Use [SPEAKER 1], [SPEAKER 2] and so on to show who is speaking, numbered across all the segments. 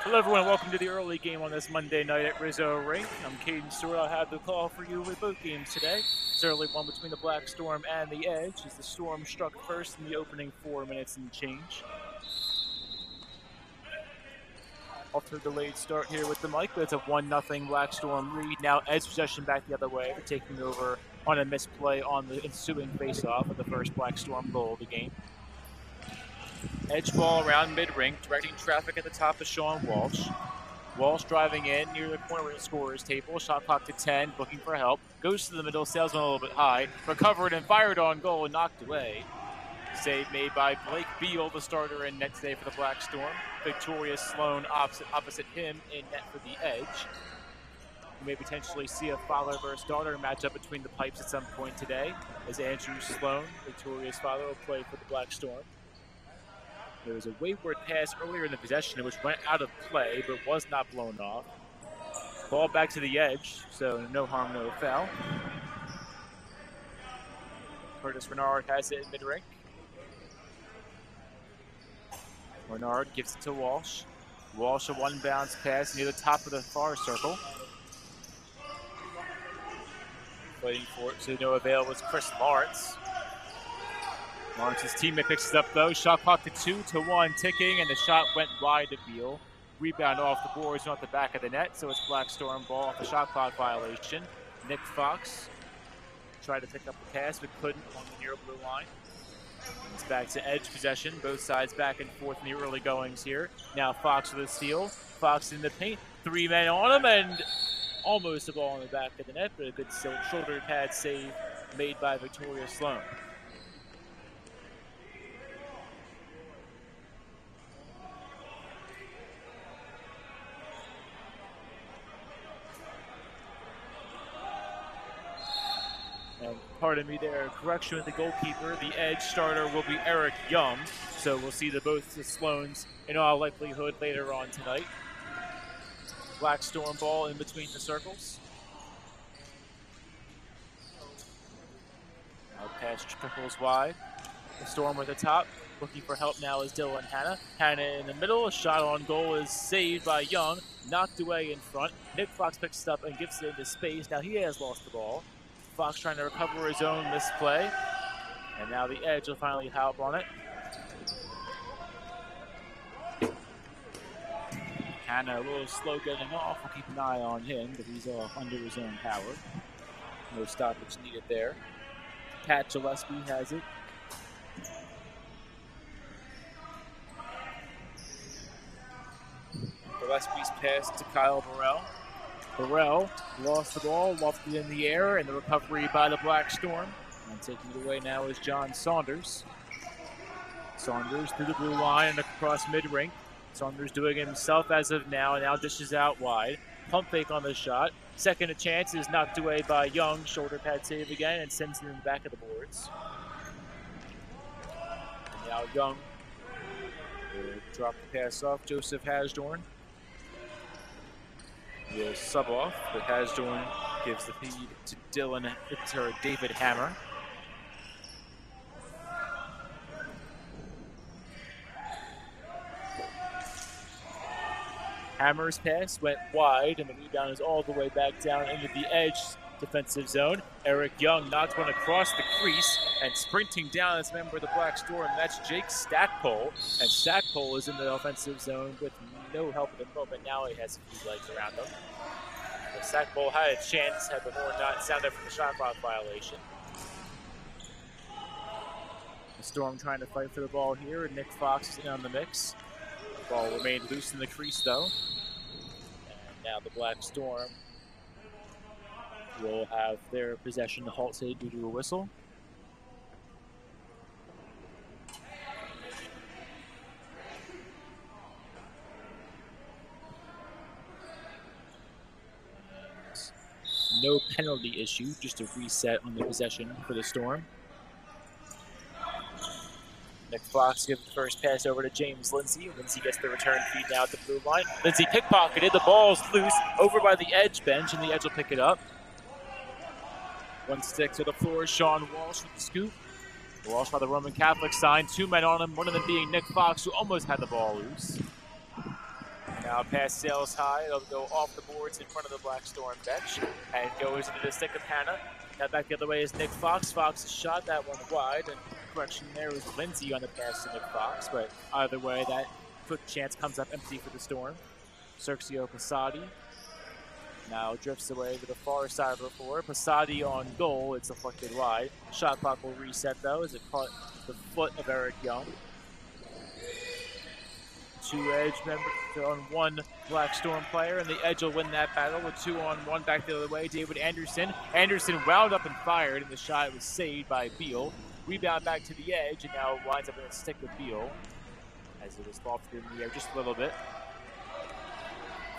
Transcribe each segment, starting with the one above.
[SPEAKER 1] Hello everyone, welcome to the early game on this Monday night at Rizzo Rink. I'm Caden Stewart. I'll have the call for you with both games today. It's early one between the Black Storm and the Edge as the Storm struck first in the opening 4 minutes and change. Off to a delayed start here with the mic, but it's a 1-0 Black Storm lead. Now Edge possession back the other way. They're taking over on a misplay on the ensuing faceoff of the first Black Storm goal of the game. Edge ball around mid-ring, directing traffic at the top of Sean Walsh. Walsh driving in near the corner of the scorer's table. Shot clock to 10, looking for help. Goes to the middle, sails one a little bit high. Recovered and fired on goal and knocked away. Save made by Blake Beal, the starter in net today for the Black Storm. Victoria Sloan opposite him in net for the Edge. We may potentially see a father versus daughter matchup between the pipes at some point today, as Andrew Sloan, Victoria's father, will play for the Black Storm. There was a wayward pass earlier in the possession which went out of play but was not blown off. Ball back to the Edge, so no harm, no foul. Curtis Renard has it in mid-rink. Renard gives it to Walsh. Walsh a one-bounce pass near the top of the far circle. Waiting for it to no avail was Chris Lawrence. Lawrence's teammate picks it up though. Shot clock to 2-1 ticking, and the shot went wide to Beal. Rebound off the boards and off the back of the net, so it's Black Storm ball off the shot clock violation. Nick Fox tried to pick up the pass but couldn't on the near blue line. It's back to Edge possession. Both sides back and forth in the early goings here. Now Fox with a steal. Fox in the paint. 3 men on him and almost a ball in the back of the net, but a good shoulder pad save made by Victoria Sloan. And pardon me there, correction with the goalkeeper. The Edge starter will be Eric Young, so we'll see both the Sloans in all likelihood later on tonight. Black Storm ball in between the circles. Now pass trickles wide. The Storm at the top. Looking for help now is Dylan Hanna. Hanna in the middle. A shot on goal is saved by Young. Knocked away in front. Nick Fox picks it up and gets it into space. Now he has lost the ball. Fox trying to recover his own misplay. And now the Edge will finally help on it. Hanna a little slow getting off. We'll keep an eye on him, but he's off under his own power. No stoppage needed there. Pat Gillespie has it. Gillespie's pass to Kyle Burrell. Burrell lost the ball, lofted in the air, and the recovery by the Black Storm. And taking it away now is John Saunders. Saunders through the blue line and across mid-ring. Saunders doing it himself as of now, and now dishes out wide. Pump fake on the shot. Second chance is knocked away by Young. Shoulder pad save again and sends it in the back of the boards. And now Young will drop the pass off. Joseph Hasdorn will sub off, but Hasdorn gives the feed to David Hammer. Hammer's pass went wide, and the rebound is all the way back down into the Edge defensive zone. Eric Young knocks one across the crease, and sprinting down is a member of the Black Storm. That's Jake Stackpole, and Stackpole is in the offensive zone with no help at the moment. Now he has a few legs around him. But Stackpole had a chance had the horn not sounded from the shot clock violation. The Storm trying to fight for the ball here, and Nick Fox is in on the mix. The ball remained loose in the crease, though. And now the Black Storm will have their possession halted due to a whistle. No penalty issue, just a reset on the possession for the Storm. Nick Fox gives the first pass over to James Lindsay. Lindsay gets the return feed now at the blue line. Lindsay pickpocketed. The ball's loose over by the Edge bench, and the Edge will pick it up. One stick to the floor. Sean Walsh with the scoop. Walsh by the Roman Catholic sign. 2 men on him, one of them being Nick Fox, who almost had the ball loose. Now pass sails high. It'll go off the boards in front of the Black Storm bench and goes into the stick of Hannah. Now back the other way is Nick Fox. Fox has shot that one wide, and correction there was Lindsay on the pass to Nick Fox, but either way, that quick chance comes up empty for the Storm. Sergio Posadi now drifts away to the far side of the floor. Posadi on goal. It's deflected wide. Shot clock will reset, though, as it caught the foot of Eric Young. Two edge members on one Black Storm player, and the edge will win that battle with 2-on-1 back the other way. David Anderson. Anderson wound up and fired, and the shot was saved by Beal. Rebound back to the edge, and now winds up in a stick with Beal, as it was lofted in the air just a little bit.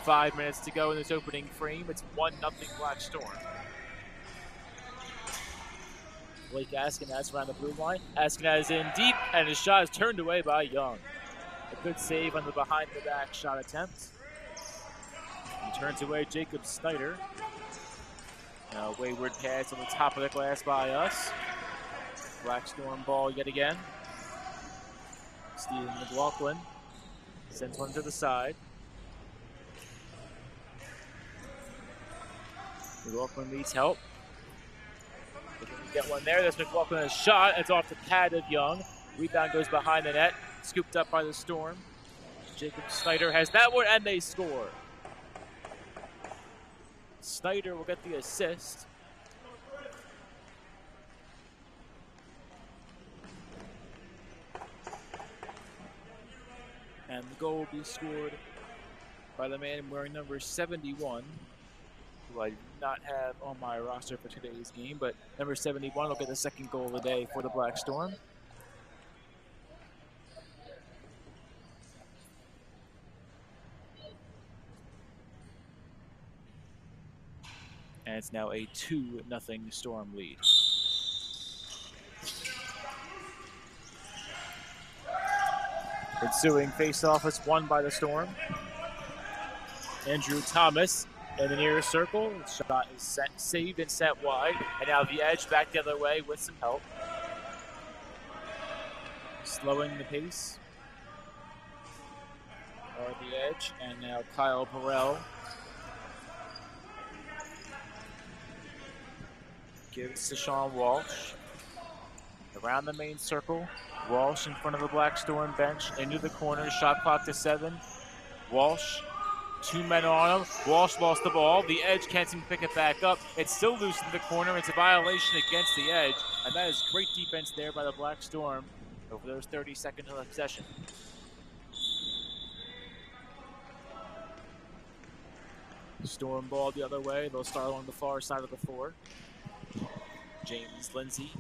[SPEAKER 1] 5 minutes to go in this opening frame. It's 1-0 Black Storm. Blake Askenaz around the blue line. Askenaz in deep, and his shot is turned away by Young. A good save on the behind-the-back shot attempt. He turns away Jacob Snyder. Now wayward pass on the top of the glass by us. Black Storm ball yet again. Steven McLaughlin sends one to the side. McLaughlin needs help. Get one there. There's McLaughlin's shot. It's off the pad of Young. Rebound goes behind the net. Scooped up by the Storm. Jacob Snyder has that one, and they score. Snyder will get the assist. And the goal will be scored by the man wearing number 71, who I do not have on my roster for today's game, but number 71 will get the second goal of the day for the Black Storm. And it's now a 2-0 Storm lead. Ensuing faceoff is won by the Storm. Andrew Thomas in the nearest circle. The shot is saved and sent wide. And now the edge back the other way with some help. Slowing the pace. Or the edge. And now Kyle Burrell gives to Sean Walsh. Around the main circle. Walsh in front of the Black Storm bench. Into the corner. Shot clock to 7. Walsh. 2 men on him. Walsh lost the ball. The edge can't seem to pick it back up. It's still loose in the corner. It's a violation against the edge. And that is great defense there by the Black Storm over those 30 seconds of possession. Storm ball the other way. They'll start along the far side of the floor. James Lindsay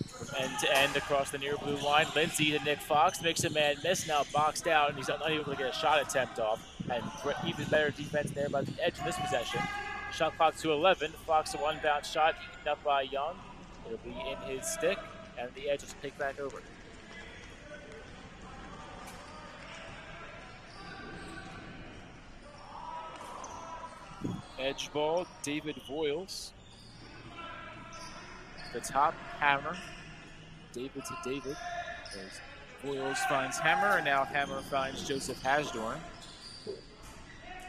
[SPEAKER 1] from end to end across the near blue line. Lindsay to Nick Fox makes a man miss. Now boxed out, and he's unable to get a shot attempt off. And even better defense there by the edge in this possession. Shot clock to 11. Fox a one-bounce shot eaten up by Young. It'll be in his stick, and the edge will take back over. Edge ball, David Voiles. The top, Hammer. David to David. As Voiles finds Hammer, and now Hammer finds Joseph Hasdorn.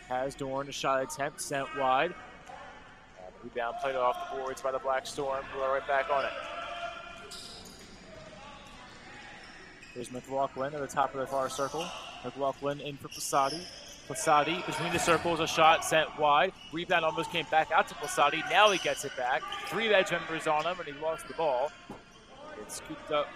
[SPEAKER 1] Hasdorn, a shot attempt sent wide. Rebound played off the boards by the Black Storm, who are right back on it. There's McLaughlin at the top of the far circle. McLaughlin in for Posadi. Posadi between the circles, a shot sent wide. Rebound almost came back out to Posadi. Now he gets it back. 3 edge members on him, and he lost the ball. It's scooped up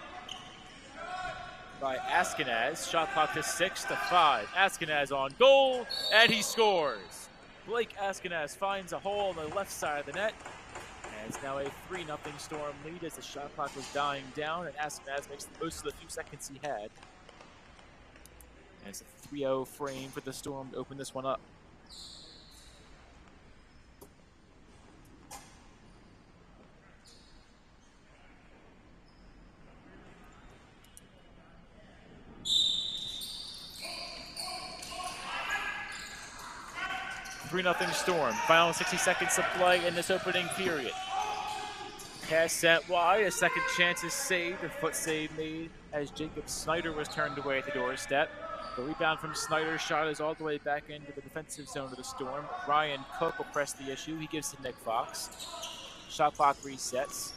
[SPEAKER 1] by Askenaz. Shot clock to 6-5. Askenaz on goal, and he scores. Blake Askenaz finds a hole on the left side of the net. And it's now a 3-0 Storm lead as the shot clock was dying down, and Askenaz makes the most of the few seconds he had. And it's a 3-0 frame for the Storm to open this one up. Three-0 Storm. Final 60 seconds of play in this opening period. Pass sent wide. A second chance is saved. A foot save made as Jacob Snyder was turned away at the doorstep. The rebound from Snyder's shot is all the way back into the defensive zone of the Storm. Ryan Cook will press the issue. He gives to Nick Fox. Shot clock resets.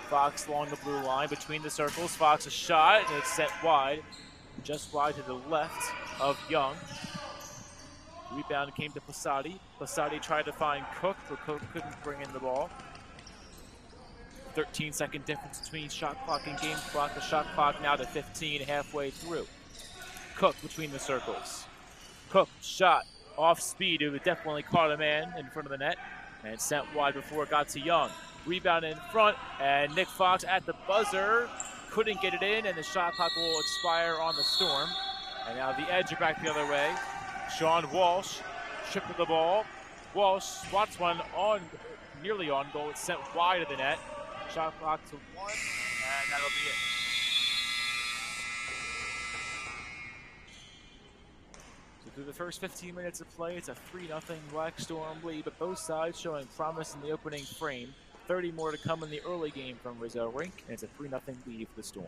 [SPEAKER 1] Fox along the blue line between the circles. Fox a shot, and it's sent wide, just wide to the left of Young. Rebound came to Posadi. Posadi tried to find Cook, but Cook couldn't bring in the ball. 13-second difference between shot clock and game clock. The shot clock now to 15, halfway through. Cook between the circles. Cook shot off speed. It definitely caught a man in front of the net and sent wide before it got to Young. Rebound in front, and Nick Fox at the buzzer. Couldn't get it in, and the shot clock will expire on the Storm. And now the Edge are back the other way. Sean Walsh tripped the ball. Walsh swats one on, nearly on goal. It's sent wide of the net. Shot clock to 1, and that'll be it. So through the first 15 minutes of play, it's a 3-0 Black Storm lead, but both sides showing promise in the opening frame. 30 more to come in the early game from Rizzo Rink, and it's a 3-0 lead for the Storm.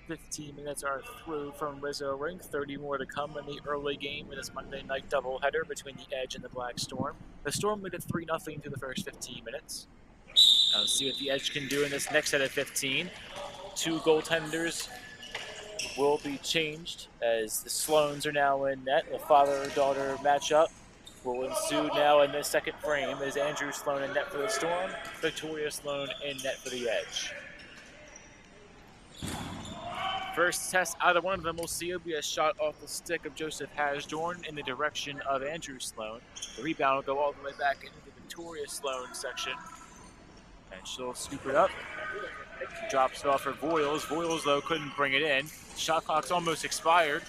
[SPEAKER 1] Fifteen minutes are through from Rizzo Rink. 30 more to come in the early game in this Monday night doubleheader between the Edge and the Black Storm. The Storm lead at 3-0 through the first 15 minutes. Now let's see what the Edge can do in this next set of 15. 2 goaltenders will be changed as the Sloans are now in net. The father-daughter matchup will ensue now in this second frame as Andrew Sloan in net for the Storm, Victoria Sloan in net for the Edge. First test, either one of them will see will be a shot off the stick of Joseph Hasdorn in the direction of Andrew Sloan. The rebound will go all the way back into the Victoria Sloan section. And she'll scoop it up. She drops it off for Voiles. Voiles, though, couldn't bring it in. Shot clock's almost expired.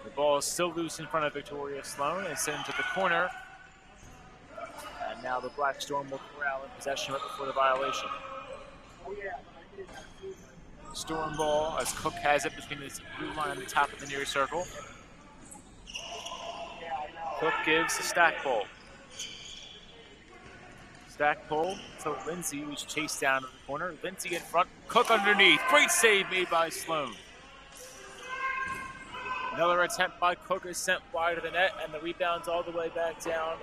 [SPEAKER 1] The ball is still loose in front of Victoria Sloan and sent to the corner. And now the Black Storm will corral in possession right before the violation. Storm ball as Cook has it between the blue line and the top of the near circle. Cook gives to Stackpole. Stackpole to Lindsay, who's chased down to the corner. Lindsay in front, Cook underneath. Great save made by Sloan. Another attempt by Cook is sent wide of the net, and the rebound's all the way back down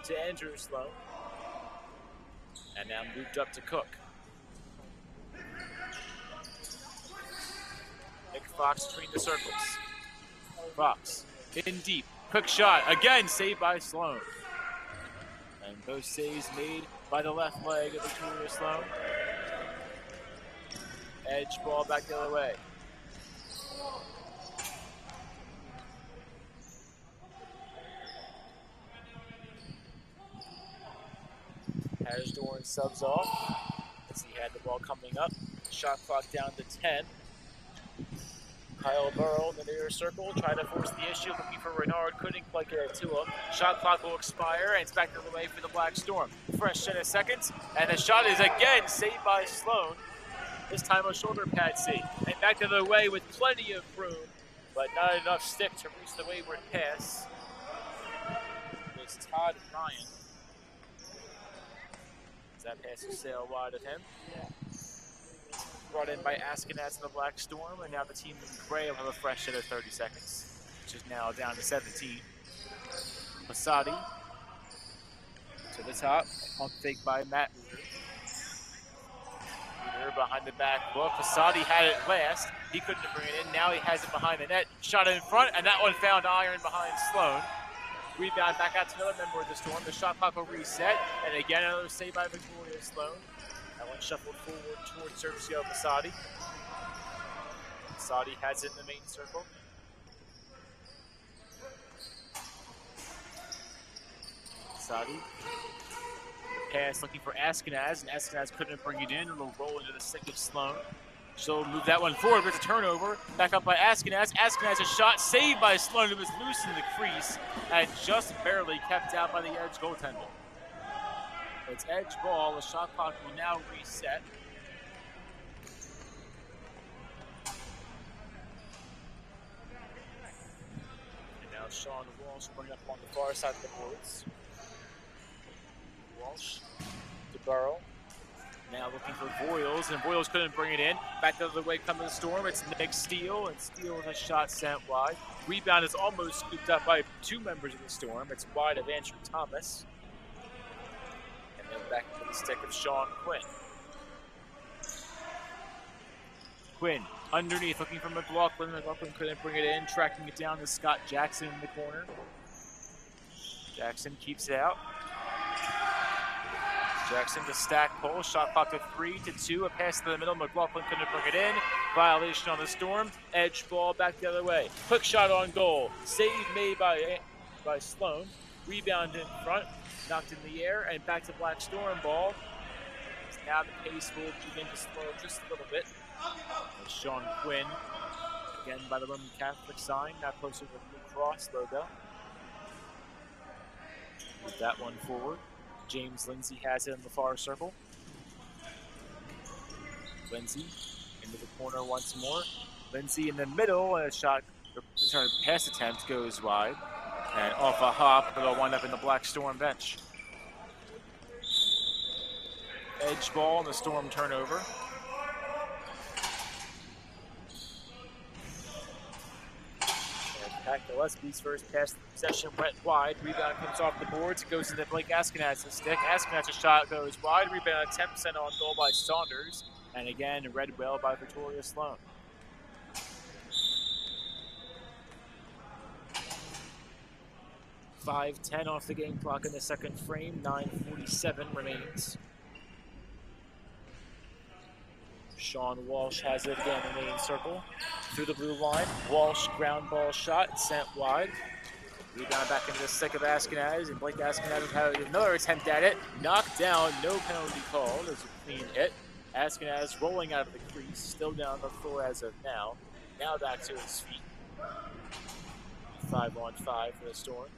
[SPEAKER 1] to Andrew Sloan. And now moved up to Cook. Nick Fox between the circles. Fox in deep. Quick shot. Again, saved by Sloan. And those saves made by the left leg of Victoria Sloan. Edge ball back the other way. Hasdorn subs off as he had the ball coming up. Shot clock down to 10. Kyle Burrow in the near circle, trying to force the issue, looking for Renard, couldn't quite get it to him. Shot clock will expire, and it's back the other way for the Black Storm. Fresh set of seconds, and the shot is again saved by Sloan. This time a shoulder pad save. And back the other way with plenty of room, but not enough stick to reach the wayward pass. It's Todd Ryan. That pass will sail wide of him. Brought in by Askenaz and the Black Storm, and now the team in gray will have a fresh set of 30 seconds, which is now down to 17. Masadi to the top, pump fake by Matt Ruder. Ruder behind the back hook. Masadi had it last. He couldn't bring it in. Now he has it behind the net. Shot it in front, and that one found iron behind Sloan. Rebound back out to another member of the Storm. The shot clock will reset, and again another save by Victoria Sloan. That one shuffled forward towards Sergio Masadi. Masadi has it in the main circle. Masadi. Pass looking for Askenaz, and Askenaz couldn't bring it in. It'll roll into the stick of Sloan. She'll move that one forward with a turnover. Back up by Askenaz. Askenaz, a shot saved by Sloan, who was loose in the crease and just barely kept out by the Edge goaltender. It's Edge ball. The shot clock will now reset. And now Sean Walsh will bring up on the far side of the boards. Walsh to Burrow. Now looking for Voiles, and Voiles couldn't bring it in. Back the other way coming the Storm. It's Nick Steele, and Steele with a shot sent wide. Rebound is almost scooped up by two members of the Storm. It's wide of Andrew Thomas. And then back into the stick of Sean Quinn. Quinn underneath, looking for McLaughlin. McLaughlin couldn't bring it in, tracking it down to Scott Jackson in the corner. Jackson keeps it out. Jackson to stack pull, shot clock to 3-2, a pass to the middle, McLaughlin couldn't bring it in, violation on the Storm, Edge ball back the other way, quick shot on goal, save made by Sloan, rebound in front, knocked in the air, and back to Black Storm ball. Now the pace will begin to slow just a little bit. And Sean Quinn, again by the Roman Catholic sign, now closer to the Lacrosse logo. Move that one forward. James Lindsay has it in the far circle. Lindsay into the corner once more. Lindsay in the middle, and a shot, pass attempt goes wide. And off a hop, it'll wind up in the Black Storm bench. Edge ball and the Storm turnover. Pat Gillespie's first pass possession went wide. Rebound comes off the boards. It goes into Blake Askenaz's stick. Askenaz's shot goes wide. Rebound attempt sent on goal by Saunders. And again, read well by Victoria Sloan. .5:10 off the game clock in the second frame. 9:47 remains. Sean Walsh has it again in the main circle. Through the blue line. Walsh ground ball shot sent wide. Rebound back into the stick of Askenaz, and Blake Askenaz had another attempt at it. Knocked down, no penalty called. It was a clean hit. Askenaz rolling out of the crease, still down the floor as of now. Now back to his feet. 5-on-5 for the Storm.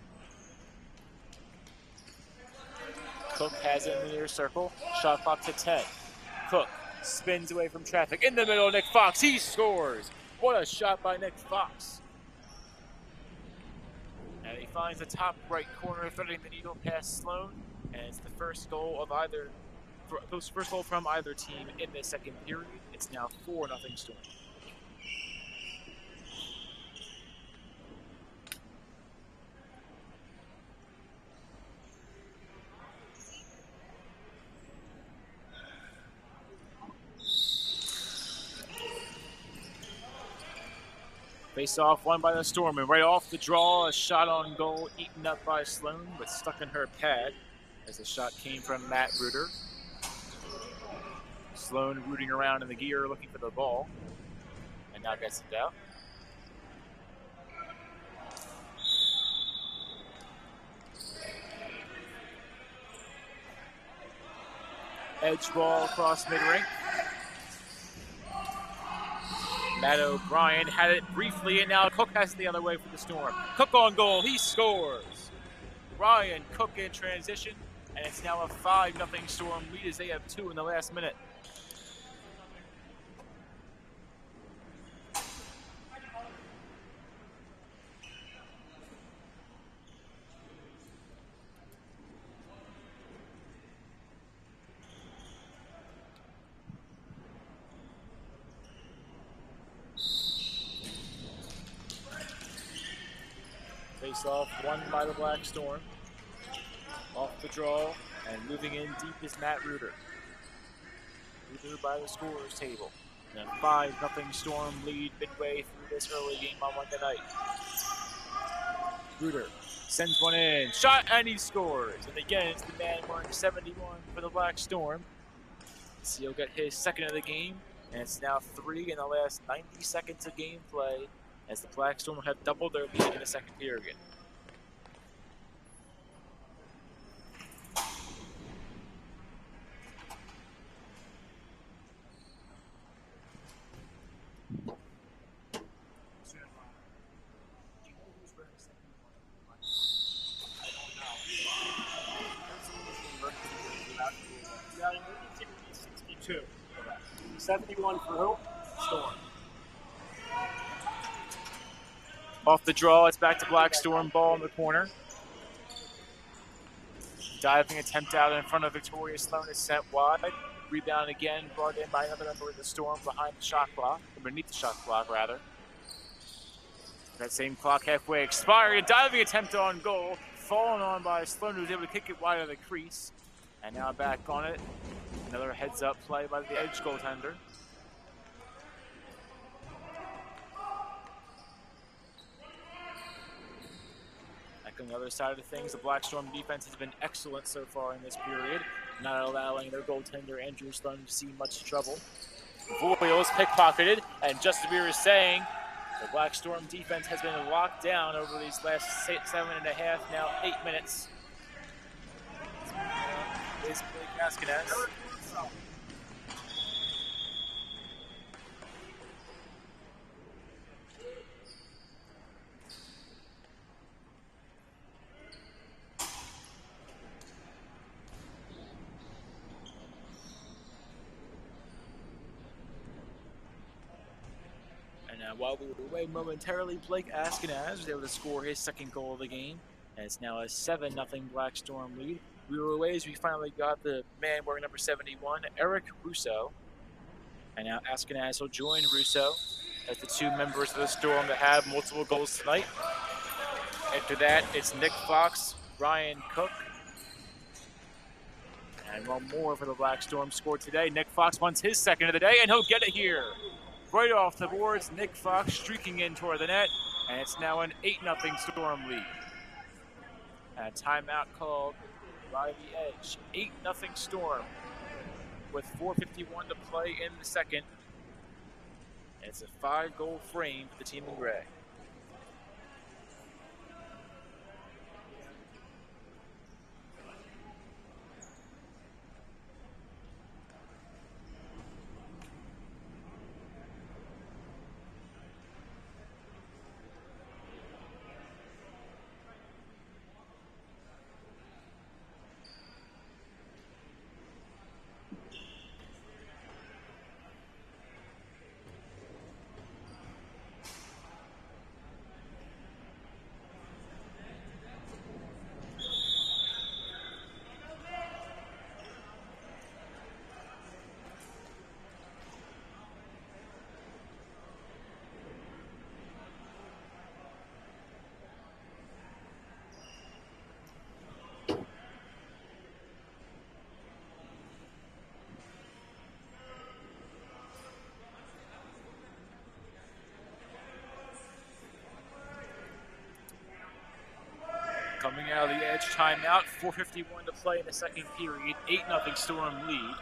[SPEAKER 1] Cook has it in the near circle. Shot clock to 10. Cook spins away from traffic. In the middle, Nick Fox. He scores. What a shot by Nick Fox. And he finds the top right corner, threading the needle past Sloan. And it's the first goal of first goal from either team in the second period. It's now 4-0 Storm. Face off, won by the Storm, and right off the draw, a shot on goal, eaten up by Sloan, but stuck in her pad as the shot came from Matt Ruder. Sloan rooting around in the gear, looking for the ball, and now gets it out. Edge ball across mid-rink. Matt O'Brien had it briefly, and now Cook has it the other way for the Storm. Cook on goal, he scores. Ryan Cook in transition, and it's now a 5-0 Storm lead as they have 2 in the last minute. Face-off won by the Black Storm. Off the draw, and moving in deep is Matt Reuter. Reuter by the scorer's table. And a 5-0 Storm lead midway through this early game on Monday night. Reuter sends one in, shot, and he scores. And again, it's the man wearing 71 for the Black Storm. So he'll get his second of the game, and it's now 3 in the last 90 seconds of gameplay, as the Black Storm have doubled their lead in the second period.
[SPEAKER 2] Yeah, 62. 71 for who? Storm.
[SPEAKER 1] Off the draw, it's back to Black Storm, ball in the corner. Diving attempt out in front of Victoria Sloan is sent wide. Rebound again, brought in by another member of the Storm behind the shot clock, or beneath the shot clock, rather. That same clock halfway expired. A diving attempt on goal, fallen on by Sloan, who was able to kick it wide of the crease. And now back on it. Another heads-up play by the Edge goaltender. Back on the other side of things, the Black Storm defense has been excellent so far in this period, not allowing their goaltender Andrew Sloan to see much trouble. Voiles pickpocketed, and just as we were saying, the Black Storm defense has been locked down over these last 7.5, now 8 minutes. Is Blake Askenaz. And while we were away momentarily, Blake Askenaz was able to score his second goal of the game, and it's now a 7-0 Black Storm lead. We were away as we finally got the man wearing number 71, Eric Russo. And now Askenaz will join Russo as the two members of the Storm that have multiple goals tonight. After that, it's Nick Fox, Ryan Cook. And one more for the Black Storm scored today. Nick Fox wants his second of the day, and he'll get it here. Right off the boards, Nick Fox streaking in toward the net, and it's now an 8-0 Storm lead. And a timeout called by the Edge. 8-0 Storm with 4:51 to play in the second. And it's a 5-goal frame for the team in gray. Coming out of the Edge timeout, 4:51 to play in the second period, 8-0 Storm lead.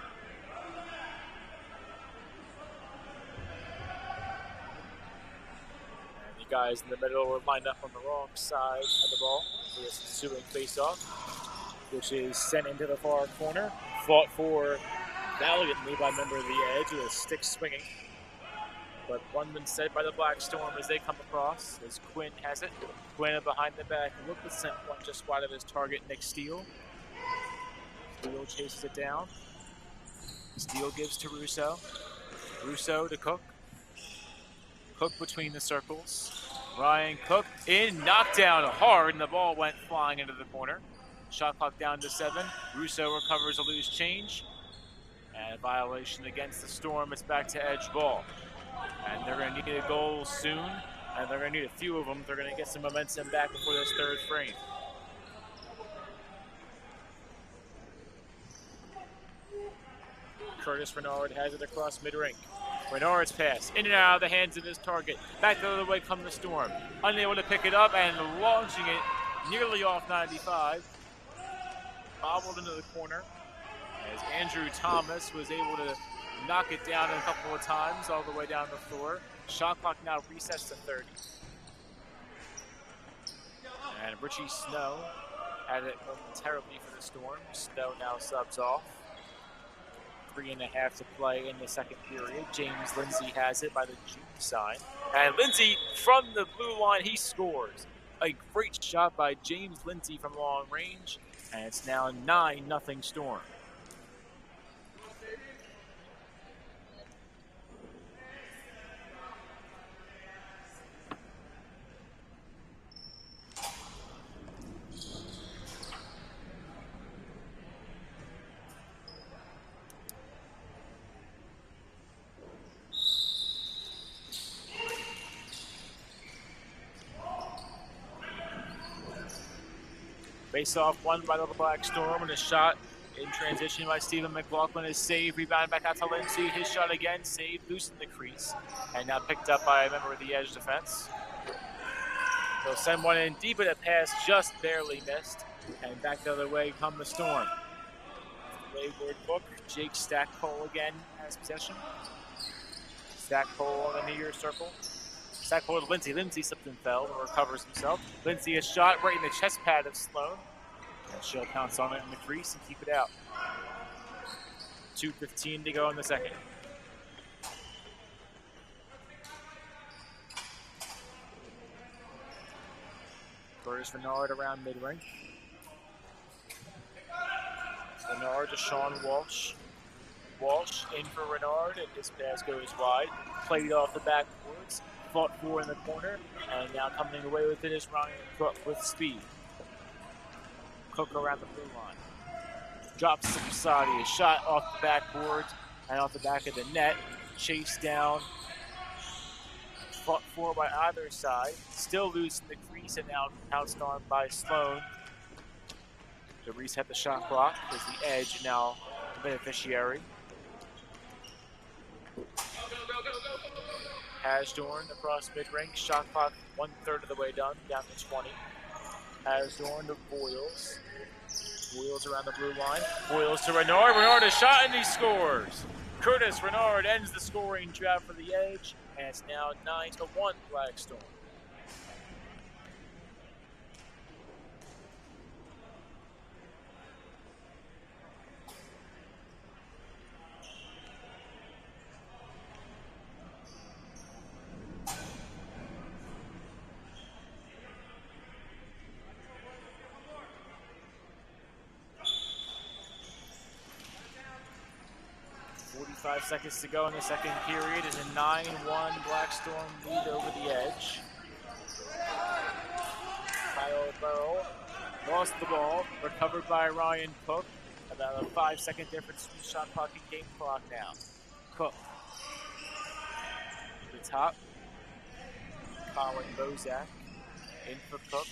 [SPEAKER 1] And the guys in the middle were lined up on the wrong side of the ball for this ensuing face-off, which is sent into the far corner, fought for valiantly by a member of the Edge with a stick swinging. But one been said by the Black Storm as they come across, as Quinn has it. Quinn behind the back, looked the sent one just wide of his target, Nick Steele. Steele chases it down. Steele gives to Russo. Russo to Cook. Cook between the circles. Ryan Cook in, knocked down hard, and the ball went flying into the corner. Shot clock down to 7. Russo recovers a loose change. And a violation against the Storm. It's back to Edge ball. And they're going to need a goal soon And they're going to need a few of them. They're going to get some momentum back before this third frame. Curtis Renard has it across mid-rink. Renard's pass, in and out of the hands of his target. Back the other way come the Storm. Unable to pick it up and launching it nearly off 95. Bobbled into the corner as Andrew Thomas was able to knock it down a couple of times all the way down the floor. Shot clock now resets to 30. And Richie Snow had it momentarily for the Storm. Snow now subs off. 3.5 to play in the second period. James Lindsay has it by the June sign. And Lindsay from the blue line, he scores. A great shot by James Lindsay from long range. And it's now 9-0 Storm. Face-off won by the Black Storm, and a shot in transition by Stephen McLaughlin is saved. Rebound back out to Lindsay. His shot again, saved, loose in the crease, and now picked up by a member of the Edge defense. They'll send one in deep, but a pass just barely missed. And back the other way come the Storm. Wayward Book, Jake Stackpole again has possession. Stackpole on the near circle. Stackpole to Lindsay. Lindsay slipped and fell and recovers himself. Lindsay a shot right in the chest pad of Sloan. And she'll pounce on it in the crease and keep it out. 2:15 to go in the second. Curtis Renard around mid-range. Renard to Sean Walsh. Walsh in for Renard, and this pass goes wide. Played off the backboards. Fought for in the corner, and now coming away with it is Ryan Cook with speed. Cook around the blue line. Drops to Posadi. A shot off the backboard and off the back of the net. Chased down. Fought for by either side. Still loose in the crease and now pounced on by Sloan. To reset the shot clock is the Edge now the beneficiary. Hasdorn across mid-range. Shot clock 1/3 of the way done, down to 20. Hasdorn to Boyles. Boyles around the blue line. Boyles to Renard. Renard a shot and he scores. Curtis Renard ends the scoring drought for the Edge, and it's now 9-1 Black Storm. Five seconds to go in the second period is a 9-1 Black Storm lead over the Edge. Kyle Burrow lost the ball, recovered by Ryan Cook. About a 5-second difference between shot clock and game clock now. Cook. To the top. Colin Bozak in for Cook.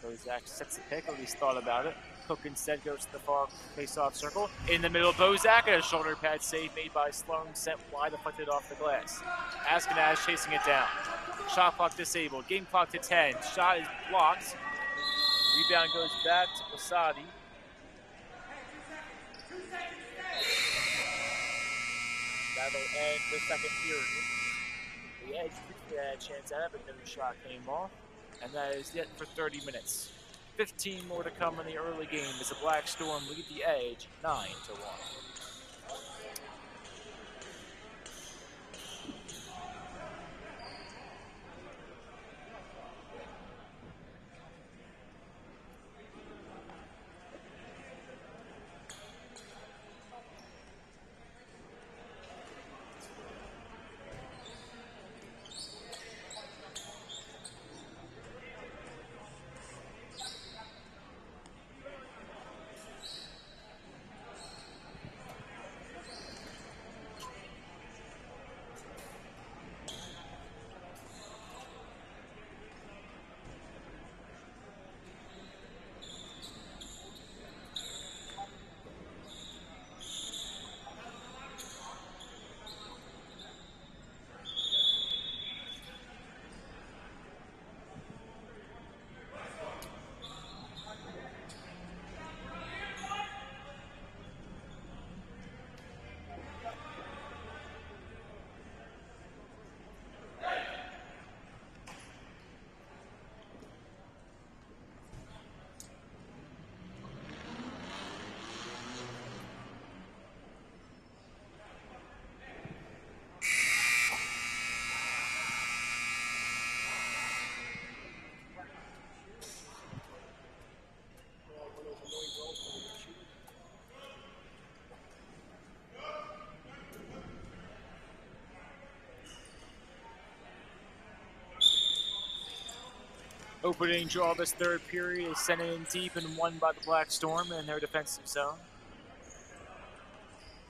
[SPEAKER 1] Bozak sets the pick, or at least thought about it. Cook instead goes to the far face-off circle. In the middle, Bozak, and a shoulder pad save made by Sloan, sent wide, deflected off the glass. Askenaz chasing it down. Shot clock disabled. Game clock to 10. Shot is blocked. Rebound goes back to Posadi. That'll end the second period. The Edge had a chance at it, but no shot came off. And that is it for 30 minutes. 15 more to come in the early game as the Black Storm lead the Edge 9-1. Opening draw of this third period is sent in deep and won by the Black Storm in their defensive zone.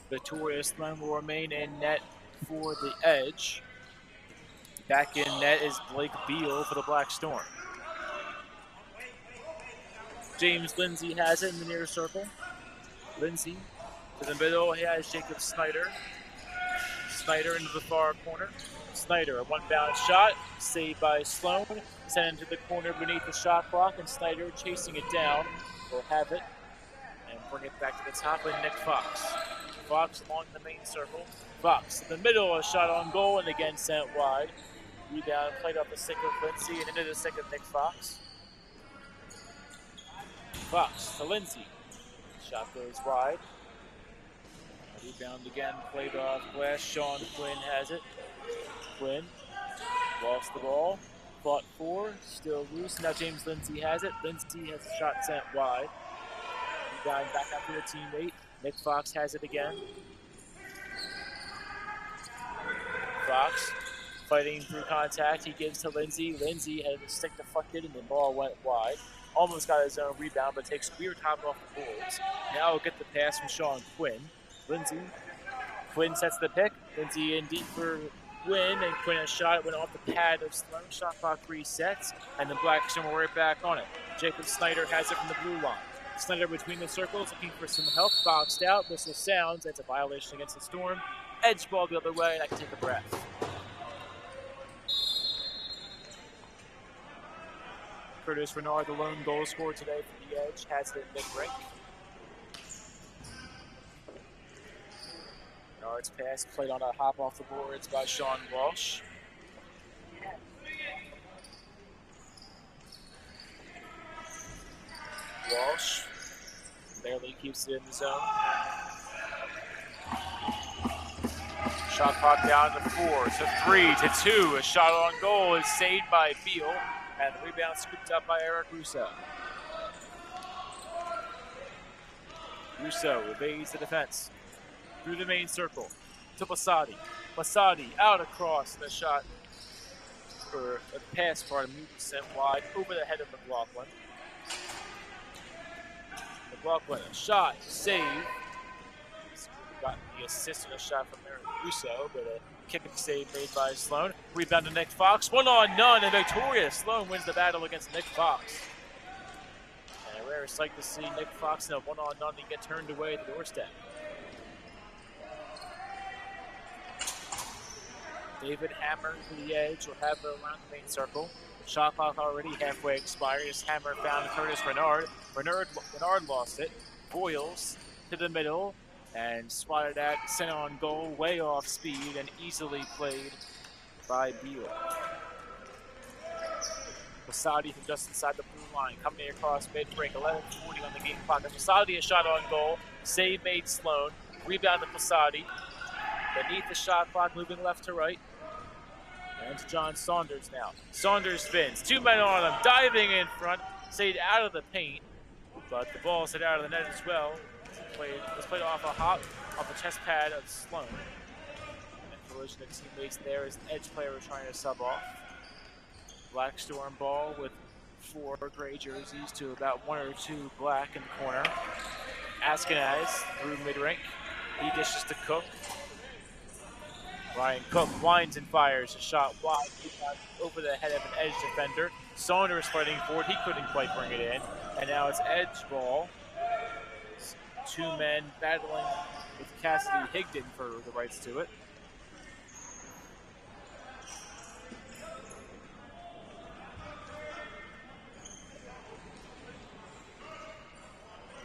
[SPEAKER 1] Victoria Sloan will remain in net for the Edge. Back in net is Blake Beal for the Black Storm. James Lindsay has it in the near circle. Lindsay to the middle, he has Jacob Snyder. Snyder into the far corner. Snyder, a one-bound shot, saved by Sloan. Sent into the corner beneath the shot clock, and Snyder chasing it down will have it and bring it back to the top with Nick Fox. Fox along the main circle. Fox in the middle, a shot on goal, and again sent wide. Rebound played off the stick of Lindsay and into the stick of Nick Fox. Fox to Lindsay. Shot goes wide. Rebound again, played off glass. Sean Quinn has it. Quinn lost the ball. Fought for, still loose. Now James Lindsay has it. Lindsay has a shot sent wide. Rebound back up to the teammate. Nick Fox has it again. Fox fighting through contact. He gives to Lindsay. Lindsay had the stick deflected and the ball went wide. Almost got his own rebound, but takes weird top off the boards. Now we'll get the pass from Sean Quinn. Lindsay. Quinn sets the pick. Lindsay in deep for Quinn, and Quinn has shot. It went off the pad of Sloan. Shot clock resets, and the Black Storm are right back on it. Jacob Snyder has it from the blue line. Snyder between the circles, looking for some help. Boxed out. Whistle sounds. That's a violation against the Storm. Edge ball the other way, and I can take a breath. Curtis Renard, the lone goal scorer today for the Edge, has it at mid-rank. Renard's pass played on a hop off the boards by Sean Walsh. Walsh barely keeps it in the zone. Shot clock down to 4, to 3, to 2. A shot on goal is saved by Beal, and the rebound scooped up by Eric Russo. Russo evades the defense. Through the main circle to Basadi. Basadi out across the shot, or the pass, pardon me, sent wide over the head of McLaughlin. McLaughlin, a shot, save. Got the assist and a shot from Eric Russo, but a kick and save made by Sloan. Rebound to Nick Fox. 1-on-none, and Victoria Sloan wins the battle against Nick Fox. And a rare sight to see Nick Fox in a 1-on-none and get turned away at the doorstep. David Hammer to the Edge will have it around the main circle. Shot clock already halfway expired. As Hammer found Curtis Renard. Renard lost it. Boyles to the middle and swatted at, sent on goal, way off speed, and easily played by Beal. Basadi from just inside the blue line, coming across mid-break, 11:40 on the game clock. And Basadi a shot on goal, save made Sloan. Rebound to Basadi. Beneath the shot clock, moving left to right. And to John Saunders now. Saunders spins. 2 men on him, diving in front. Saved out of the paint, but the ball set out of the net as well. Was played off a hop off the chest pad of Sloan. And collision of teammates there as the Edge player was trying to sub off. Black Storm ball with 4 gray jerseys to about 1 or 2 black in the corner. Askenaz through mid-rank. He dishes to Cook. Ryan Cook winds and fires a shot wide over the head of an Edge defender. Saunders fighting for it. He couldn't quite bring it in. And now it's Edge ball. 2 men battling with Cassidy Higdon for the rights to it.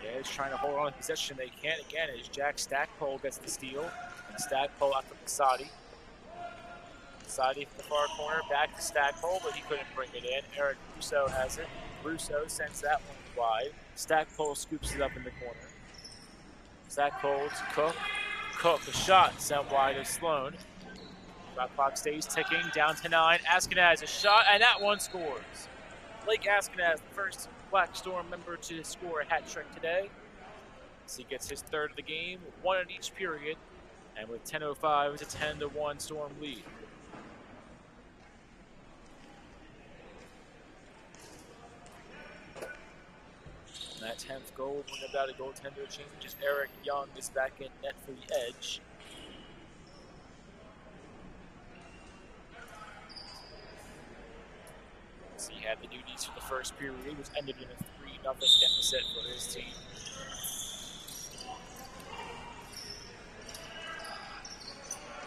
[SPEAKER 1] Edge trying to hold on to possession. They can't again as Jack Stackpole gets the steal. And Stackpole out to Basadi. Basadi from the far corner, back to Stackpole, but he couldn't bring it in. Eric Russo has it. Russo sends that one wide. Stackpole scoops it up in the corner. Stackpole to Cook. Cook, a shot sent wide of Sloan. Shot clock stays ticking, down to 9. Askenaz a shot, and that one scores. Blake Askenaz, the first Black Storm member to score a hat trick today. So he gets his 3rd of the game, 1 in each period, and with 10:05, it's a 10-1 Storm lead. And that 10th goal will bring about a goaltender change as Eric Young is back in net for the Edge. So he had the duties for the first period, which ended in a 3-0 deficit for his team.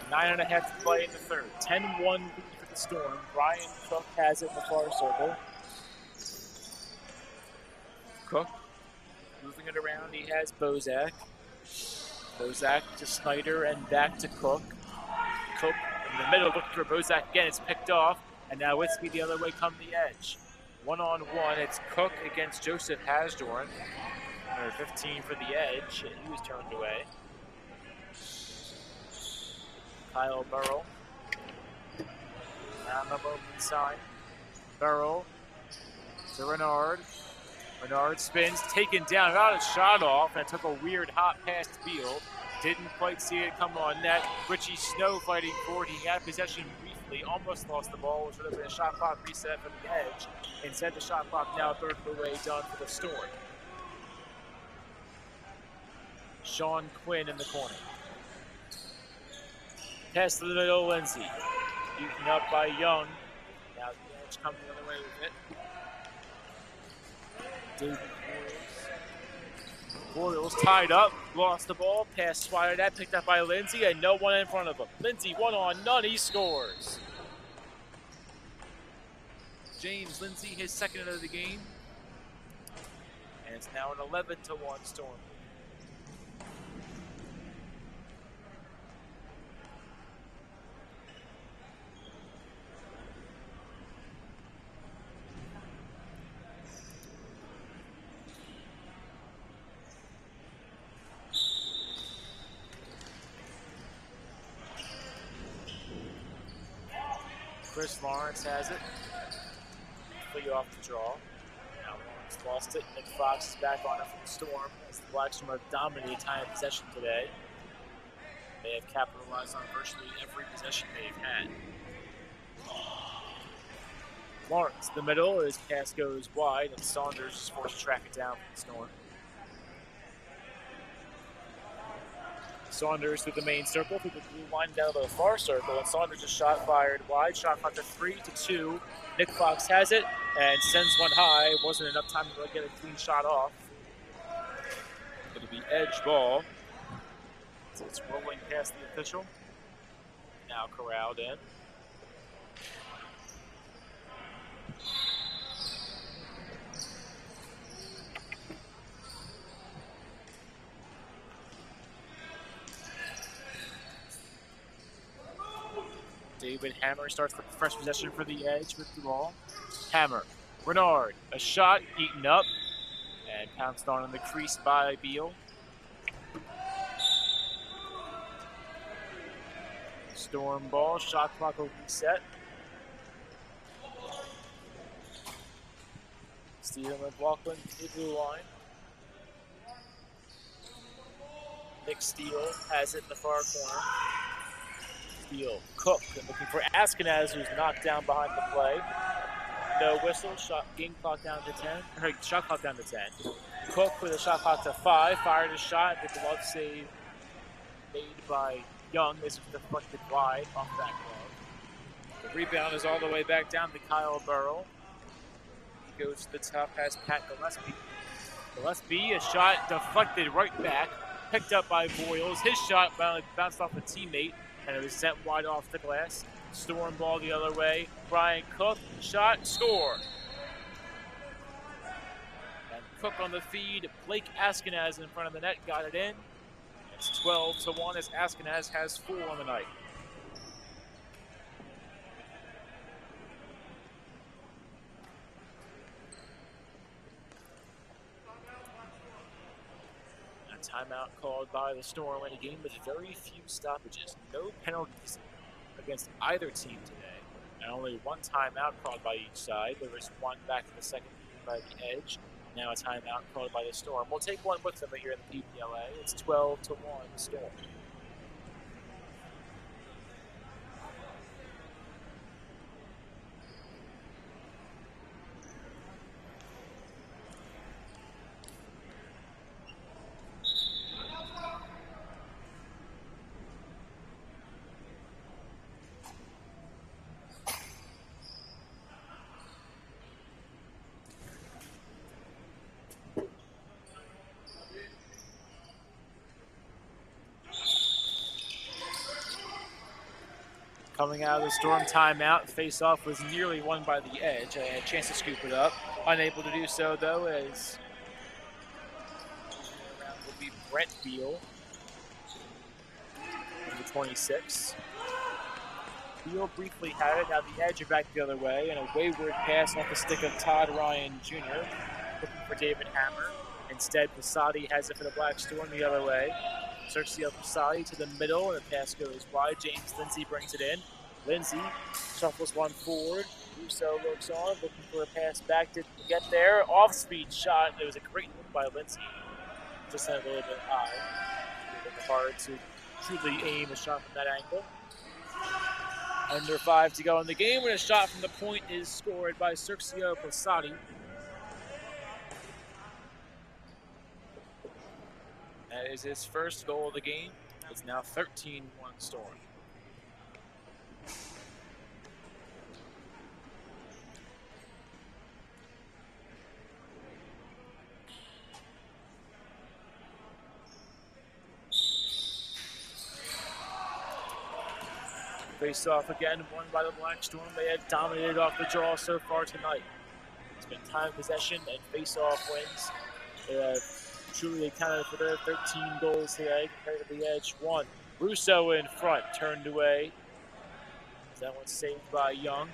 [SPEAKER 1] Nine and a half to play in the third. 10-1 lead for the Storm. Brian Cook has it in the far circle. Cook moving it around. He has Bozak. Bozak to Snyder and back to Cook. Cook in the middle looking for Bozak again. It's picked off. And now Whitby the other way come the Edge. 1-on-1. It's Cook against Joseph Hasdorn. Number 15 for the Edge. And he was turned away. Kyle Burrell. Now the moment inside. Burrell to Renard. Renard spins, taken down, got a shot off, and took a weird hot pass to Beal. Didn't quite see it come on net. Richie Snow fighting for it. He had possession briefly, almost lost the ball, which would have been a shot clock reset for the Edge. Instead, the shot clock now third of the way done for the Storm. Sean Quinn in the corner. Pass to the middle, Lindsay. Beaten up by Young. Now the Edge coming the other way with it. David Boyles tied up, lost the ball, pass swatted at, picked up by Lindsay, and no one in front of him. Lindsay 1-on-none, he scores. James Lindsay, his second of the game. And it's now an 11-1 Storm. Chris Lawrence has it. Flee off the draw. Now Lawrence lost it. Nick Fox is back on it from the Storm as the Black Storm have dominated time of possession today. They have capitalized on virtually every possession they've had. Lawrence, the middle, his pass goes wide, and Saunders is forced to track it down from the Storm. Saunders through the main circle, through the blue line down to the far circle, and Saunders just shot fired wide. Shot clock to 3-2. Nick Fox has it and sends one high. Wasn't enough time to really get a clean shot off. It'll be Edge ball. So it's rolling past the official. Now corralled in. David Hammer starts the fresh possession for the Edge with the ball. Hammer, Renard, a shot eaten up and pounced on in the crease by Beal. Storm ball, shot clock will reset. Steven McLaughlin to the blue line. Nick Steele has it in the far corner. Steele, Cook, and looking for Askenaz, who's knocked down behind the play. No whistle, game clock down to 10, shot clock down to 10. Cook with a shot clock to 5, fired a shot, the glove save made by Young. This was deflected wide off that glove. The rebound is all the way back down to Kyle Burrell. He goes to the top, has Pat Gillespie. Gillespie, a shot deflected right back, picked up by Boyles. His shot bounced off a teammate, and it was sent wide off the glass. Storm ball the other way. Brian Cook, shot, score. And Cook on the feed. Blake Askenaz in front of the net, got it in. It's 12-1 as Askenaz has 4 on the night. Timeout called by the Storm in a game with very few stoppages. No penalties against either team today. And only one timeout called by each side. There was one back in the second by the Edge. Now a timeout called by the Storm. We'll take one with them here in the PBLA. It's 12-1 Storm. Coming out of the Storm timeout, face-off was nearly won by the Edge. I had a chance to scoop it up. Unable to do so, though, as around will be Brent Beal, number 26. Beal briefly had it. Now the Edge are back the other way, and a wayward pass off the stick of Todd Ryan Jr., looking for David Hammer. Instead, Posadi has it for the Black Storm the other way. Sergio Posadi to the middle, and the pass goes wide. James Lindsay brings it in. Lindsay shuffles one forward. Russo looks on, looking for a pass back. Didn't get there. Off-speed shot. It was a great look by Lindsay. Just a little bit high. A little bit hard to truly aim a shot from that angle. Under 5 to go in the game, and a shot from the point is scored by Sergio Posadi. That is his first goal of the game. It's now 13-1 Storm. Face off again, won by the Black Storm. They had dominated off the draw so far tonight. It's been time possession and face off wins. They have truly accounted for their 13 goals today compared to the Edge. 1. Russo in front, turned away. That one's saved by Young.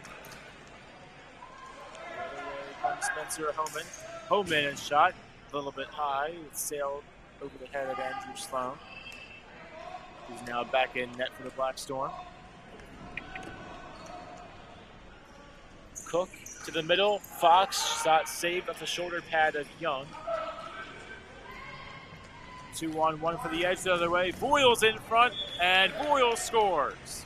[SPEAKER 1] The other way comes Spencer Homan. Homan and shot a little bit high. It sailed over the head of Andrew Sloan, who's now back in net for the Black Storm. Cook to the middle. Fox shot saved off the shoulder pad of Young. 2-on-1 for the Edge the other way. Boyle's in front, and Boyle scores.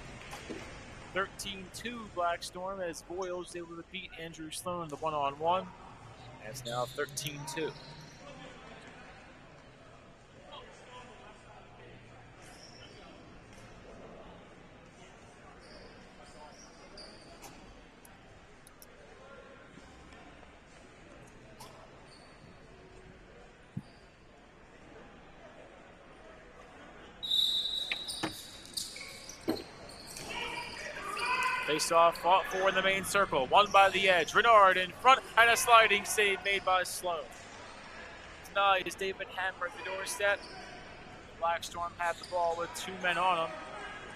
[SPEAKER 1] 13-2 Black Storm as Boyle was able to beat Andrew Sloan in the 1-on-1. And it's now 13-2. Face-off fought for in the main circle. Won by the Edge. Renard in front, and a sliding save made by Sloan. Tonight is David Hammer at the doorstep. The Black Storm have the ball with 2 men on them.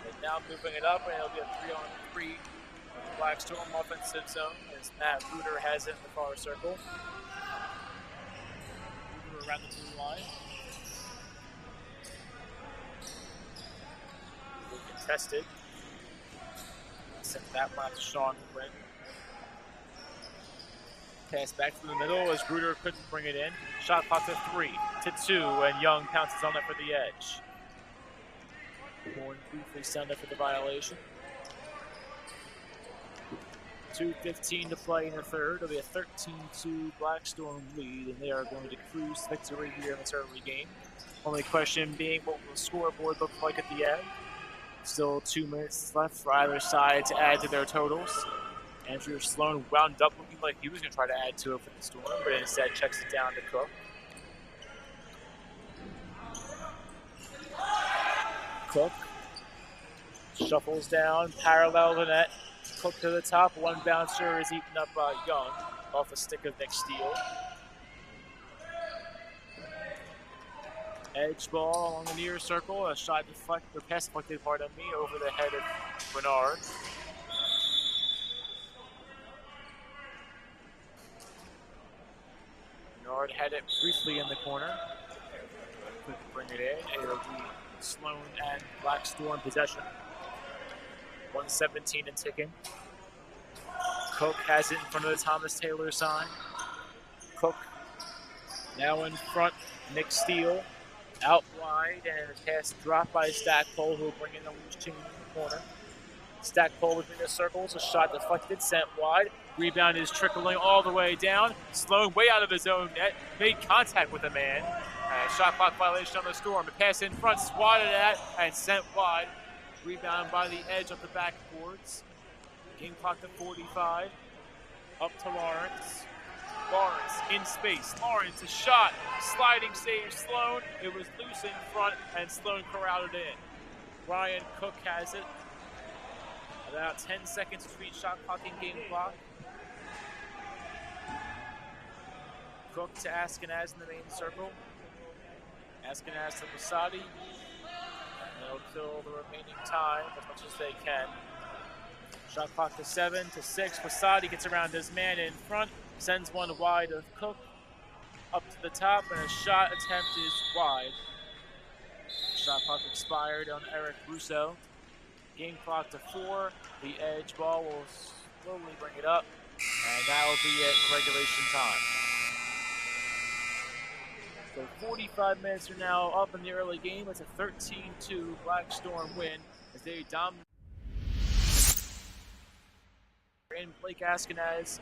[SPEAKER 1] They're now moving it up, and it'll be a 3-on-3 Black Storm offensive zone as Matt Reuter has it in the far circle. Reuter around the blue line. Contested. Sent that one to Sean Quinn. Pass back to the middle as Reuter couldn't bring it in. Shot clock to 3-2, and Young pounces on it for the Edge. Horn briefly sent it for the violation. 2:15 to play in the third. It'll be a 13-2 Black Storm lead, and they are going to cruise to victory here in this early game. Only question being, what will the scoreboard look like at the end? Still 2 minutes left for either side to add to their totals. Andrew Sloan wound up looking like he was going to try to add to it for the Storm, but instead checks it down to Cook. Cook shuffles down, parallel to net. Cook to the top. One bouncer is eaten up by Young off the stick of Nick Steele. Edge ball along the near circle. A shot deflected, or pass deflected, pardon me, over the head of Bernard. Bernard had it briefly in the corner. Couldn't bring it in. It'll be Sloan and Black Storm possession. 1:17 and ticking. Cook has it in front of the Thomas Taylor sign. Cook now in front. Nick Steele out wide, and a pass dropped by Stackpole, who will bring in the loose change in the corner. Stackpole within the circles, a shot deflected, sent wide. Rebound is trickling all the way down. Sloan way out of his own net, made contact with a man. Shot clock violation on the Storm. A pass in front, swatted at, and sent wide. Rebound by the Edge of the backboards. Game clock to 45. Up to Lawrence. Lawrence in space. Lawrence, a shot. Sliding save Sloan. It was loose in front, and Sloan corralled it in. Ryan Cook has it. About 10 seconds between shot clock and game clock. Cook to Askenaz in the main circle. Askenaz to Posadi. They'll kill the remaining time as much as they can. Shot clock to 7 to 6. Posadi gets around his man in front, sends one wide of Cook up to the top, and a shot attempt is wide. Shot clock expired on Eric Russo. Game clock to 4. The edge ball will slowly bring it up, and that will be it for regulation time. So 45 minutes are now up in the early game. It's a 13-2 Black Storm win as they dominate in Blake Askenaz.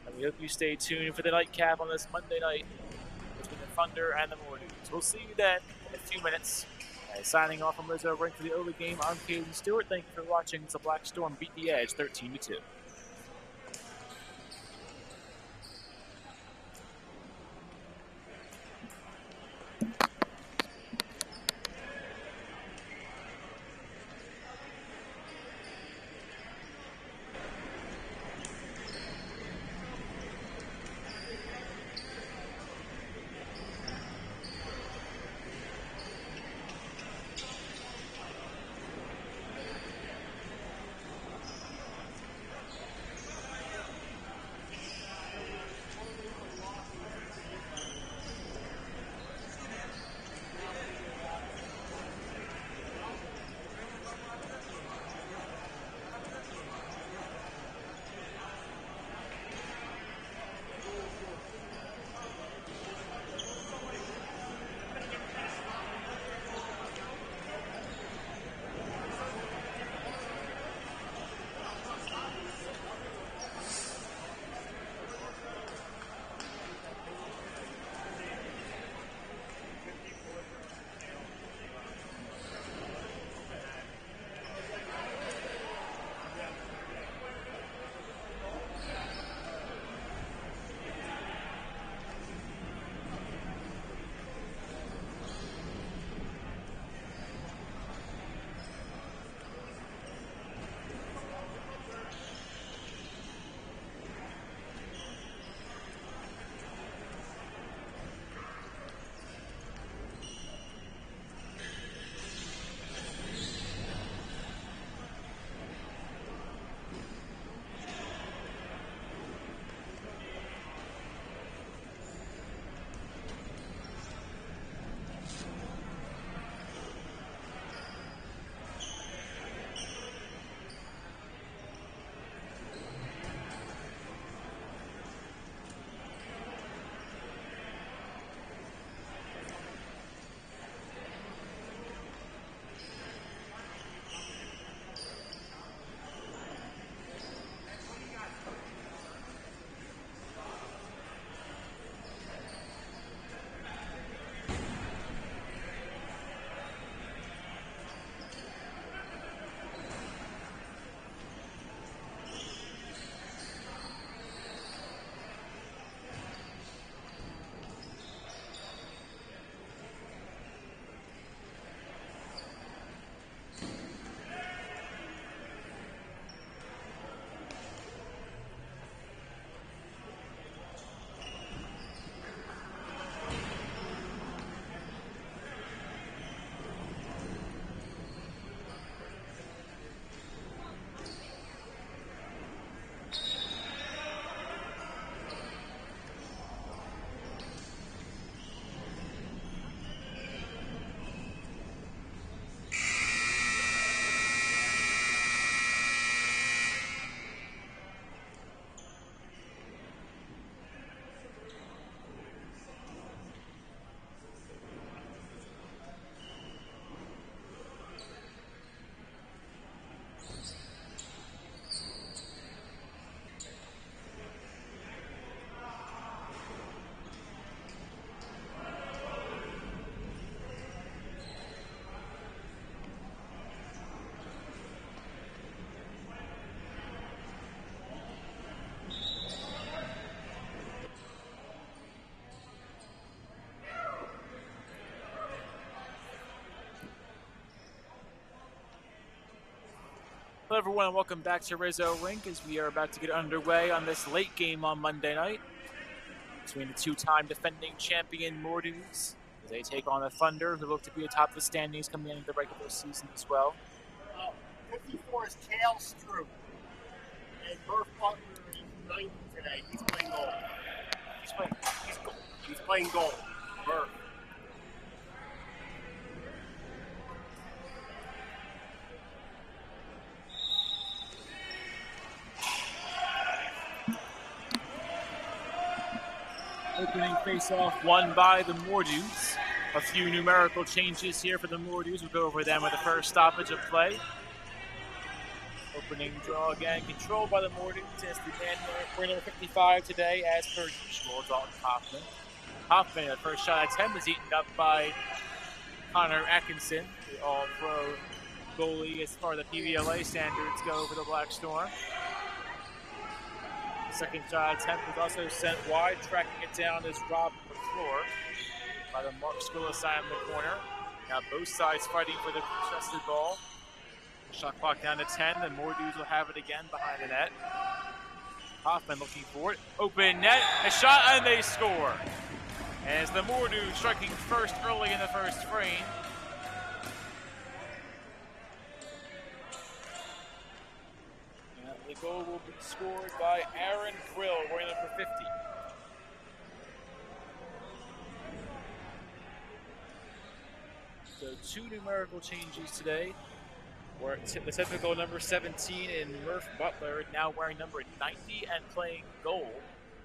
[SPEAKER 1] And we hope you stay tuned for the nightcap on this Monday night between the Thunder and the Mornings. We'll see you then in a few minutes. Signing off from Rizzo Rink for the early game, I'm Caden Stewart. Thank you for watching. The Black Storm beat the Edge 13-2. Hello everyone and welcome back to Rizzo Rink as we are about to get underway on this late game on Monday night between the two-time defending champion Mordues as they take on the Thunder, who look to be atop the standings coming into the regular season as well.
[SPEAKER 2] 54 is Kale Stroop, and Murph Butler is 90 today. He's playing goal. He's playing goal. Murph.
[SPEAKER 1] Opening face-off won by the Mordues. A few numerical changes here for the Mordues. We'll go over them with the first stoppage of play. Opening draw again, controlled by the Mordues as the man wearing number 55 today, as per usual, Dalton Hoffman. Hoffman, the first shot attempt, is eaten up by Connor Atkinson, the all-pro goalie as far as the PBLA standards go for the Black Storm. Second shot attempt was also sent wide, tracking it down is Rob McClure by the Mark School assigned in the corner. Now both sides fighting for the contested ball. Shot clock down to 10, the Mordues will have it again behind the net. Hoffman looking for it, open net, a shot, and they score. As the Mordues striking first early in the first frame. The goal will be scored by Aaron Grill, wearing number 50. So two numerical changes today. Where the typical number 17 in Murph Butler, now wearing number 90 and playing goal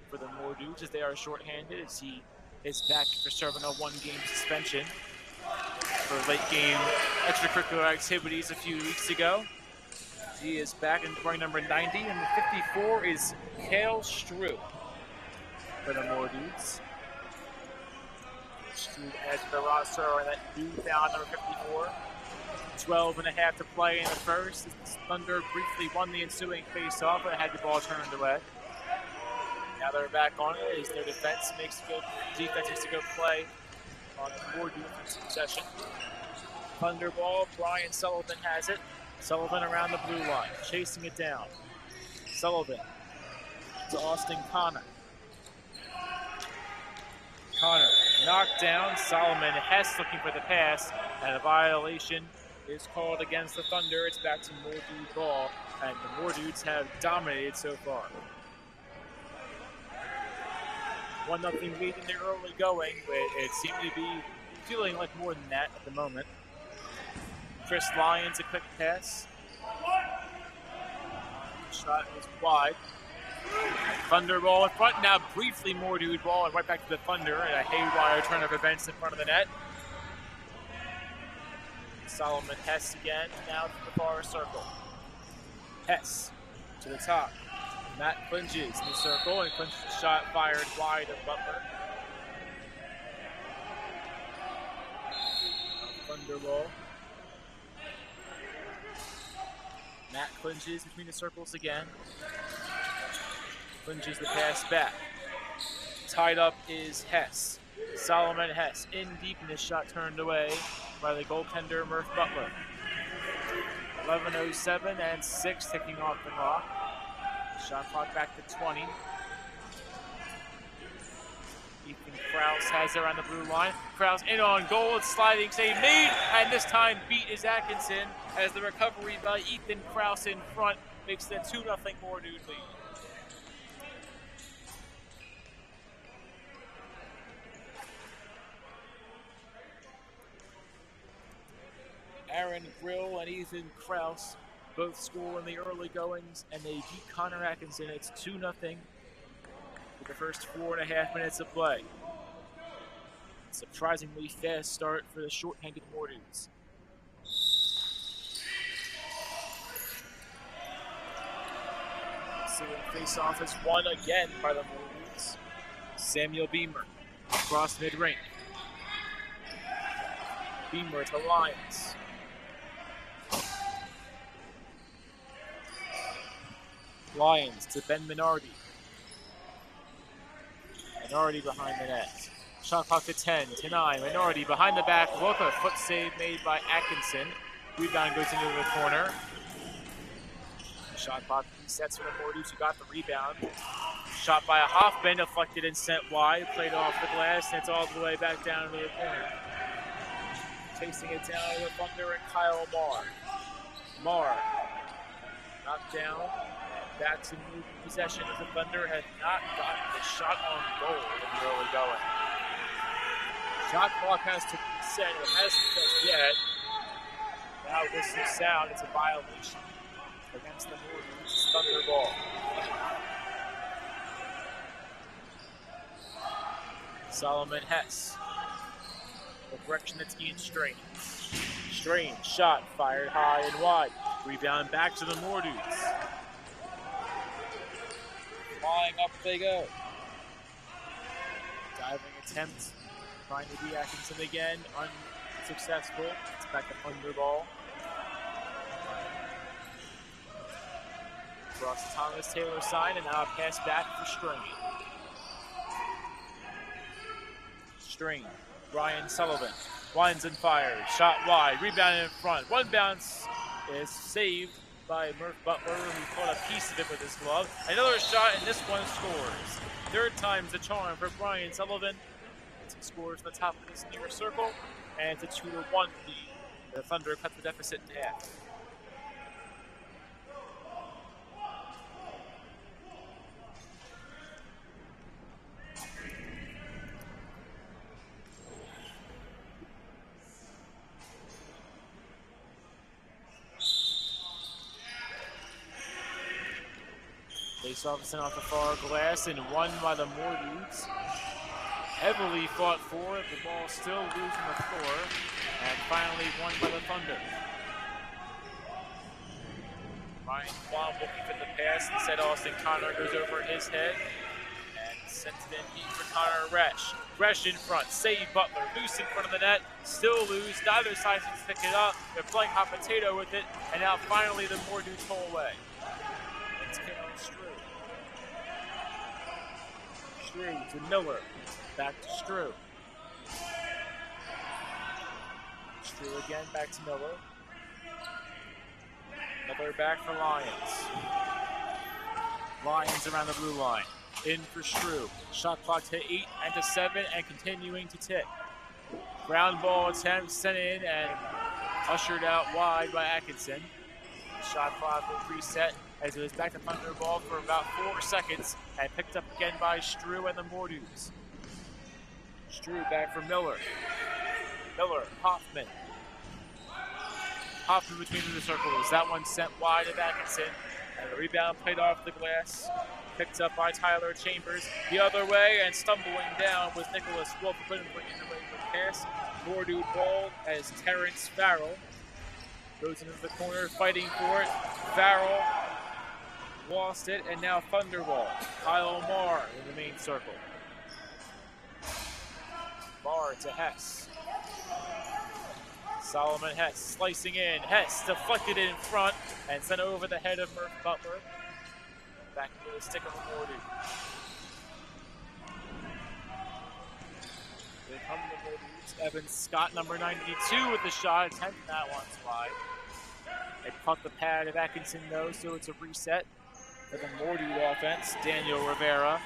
[SPEAKER 1] for the Mordues as they are shorthanded as he is back for serving a one-game suspension for late-game extracurricular activities a few weeks ago. He is back and wearing number 90, and the 54 is Kale Stroop for the Mordues. Stroop adds to the roster on that newfound number 54. 12 and a half to play in the first. The Thunder briefly won the ensuing face-off, but had the ball turned away. Now they're back on it as their defense makes to go play on the Mordues possession. Thunder ball, Brian Sullivan has it. Sullivan around the blue line, chasing it down. Sullivan to Austin Connor. Connor knocked down. Solomon Hess looking for the pass, and a violation is called against the Thunder. It's back to Mordues ball, and the Mordues have dominated so far. 1-0 lead in the early going, but it seemed to be feeling like more than that at the moment. Chris Lyons, a quick pass. Shot was wide. Thunder ball in front, now briefly Mordues ball, and right back to the Thunder, and a haywire turn of events in front of the net. Solomon Hess again, now to the far circle. Hess to the top. Matt clinches in the circle, and clinches the shot fired wide of Butler. Thunder ball. Matt clinches between the circles again. Clinches the pass back. Tied up is Hess. Solomon Hess in deep, and his shot turned away by the goaltender Murph Butler. 11:07 and 6 ticking off the clock. Shot clock back to 20. Ethan Krause has it around the blue line. Krause in on goal, it's sliding save made, and this time beat is Atkinson as the recovery by Ethan Krause in front makes the 2-0 Mordues lead. Aaron Grill and Ethan Krause both score in the early goings, and they beat Connor Atkinson. It's 2-0 with the first 4.5 minutes of play. Surprisingly fast start for the short-handed Mordues. So the face-off is won again by the Mordues. Samuel Beamer across mid-rink. Beamer to Lyons. Lyons to Ben Minardi. Minardi behind the net. Shot clock to 10, to 9. Minardi behind the back. Look, a foot save made by Atkinson. Rebound goes into the corner. Shot clock resets for the Mordues, who got the rebound. Shot by a Hoffman, deflected and sent wide, played off the glass, and it's all the way back down to the corner. Chasing it down to the Thunder and Kyle Marr. Marr knocked down, and back to new possession as the Thunder has not gotten the shot on goal in the early going. Shot clock has to reset, it hasn't just yet. Now whistle sound, it's a violation against the Mordues. Thunder ball. Solomon Hess. The correction that's Ian Strain. Strain, shot, fired high and wide. Rebound back to the Mordues. Flying up they go. Diving attempt. Trying to be Atkinson again. Unsuccessful. It's back to Thunder ball. Across Thomas Taylor side, and now a pass back for Strain. Strain. Ryan Sullivan winds and fires. Shot wide. Rebound in front. One bounce is saved by Murph Butler, who caught a piece of it with his glove. Another shot, and this one scores. Third time's the charm for Brian Sullivan. He scores from the top of this near circle, and it's a 2-1 lead. The Thunder cut the deficit in half. Face-off sent off the far glass and won by the Mordues. Heavily fought for it, the ball still loose on the floor, and finally won by the Thunder. Ryan Quam looking for the pass, instead Austin Connor goes over his head and sends it in deep for Connor Resch. Resch in front, save Butler, loose in front of the net, still loose, neither side can stick it up, they're playing hot potato with it, and now finally the Mordues pull away. It's Kalen Strew. Strew to Miller. Back to Strew. Strew again, back to Miller. Miller back for Lyons. Lyons around the blue line. In for Strew. Shot clock to 8 and to 7 and continuing to tick. Ground ball attempt sent in and ushered out wide by Atkinson. Shot clock will reset as it was back to Thunder ball for about 4 seconds and picked up again by Strew and the Mordues. Strew back for Miller. Miller, Hoffman. Hoffman between the circles. That one sent wide of Atkinson. And the rebound played off the glass. Picked up by Tyler Chambers. The other way and stumbling down was Nicholas Wolf. Couldn't bring it away with the pass. Mordude ball as Terrence Farrell goes into the corner fighting for it. Farrell lost it, and now Thunderball. Kyle Marr in the main circle. Marr to Hess. Solomon Hess slicing in. Hess deflected it in front and sent over the head of Murph Butler. Back into the stick of the Mordues. Here come the Mordues. Evan Scott, number 92, with the shot. Attempting that one wide. It caught the pad of Atkinson, though, so it's a reset for the Mordues offense. Daniel Rivera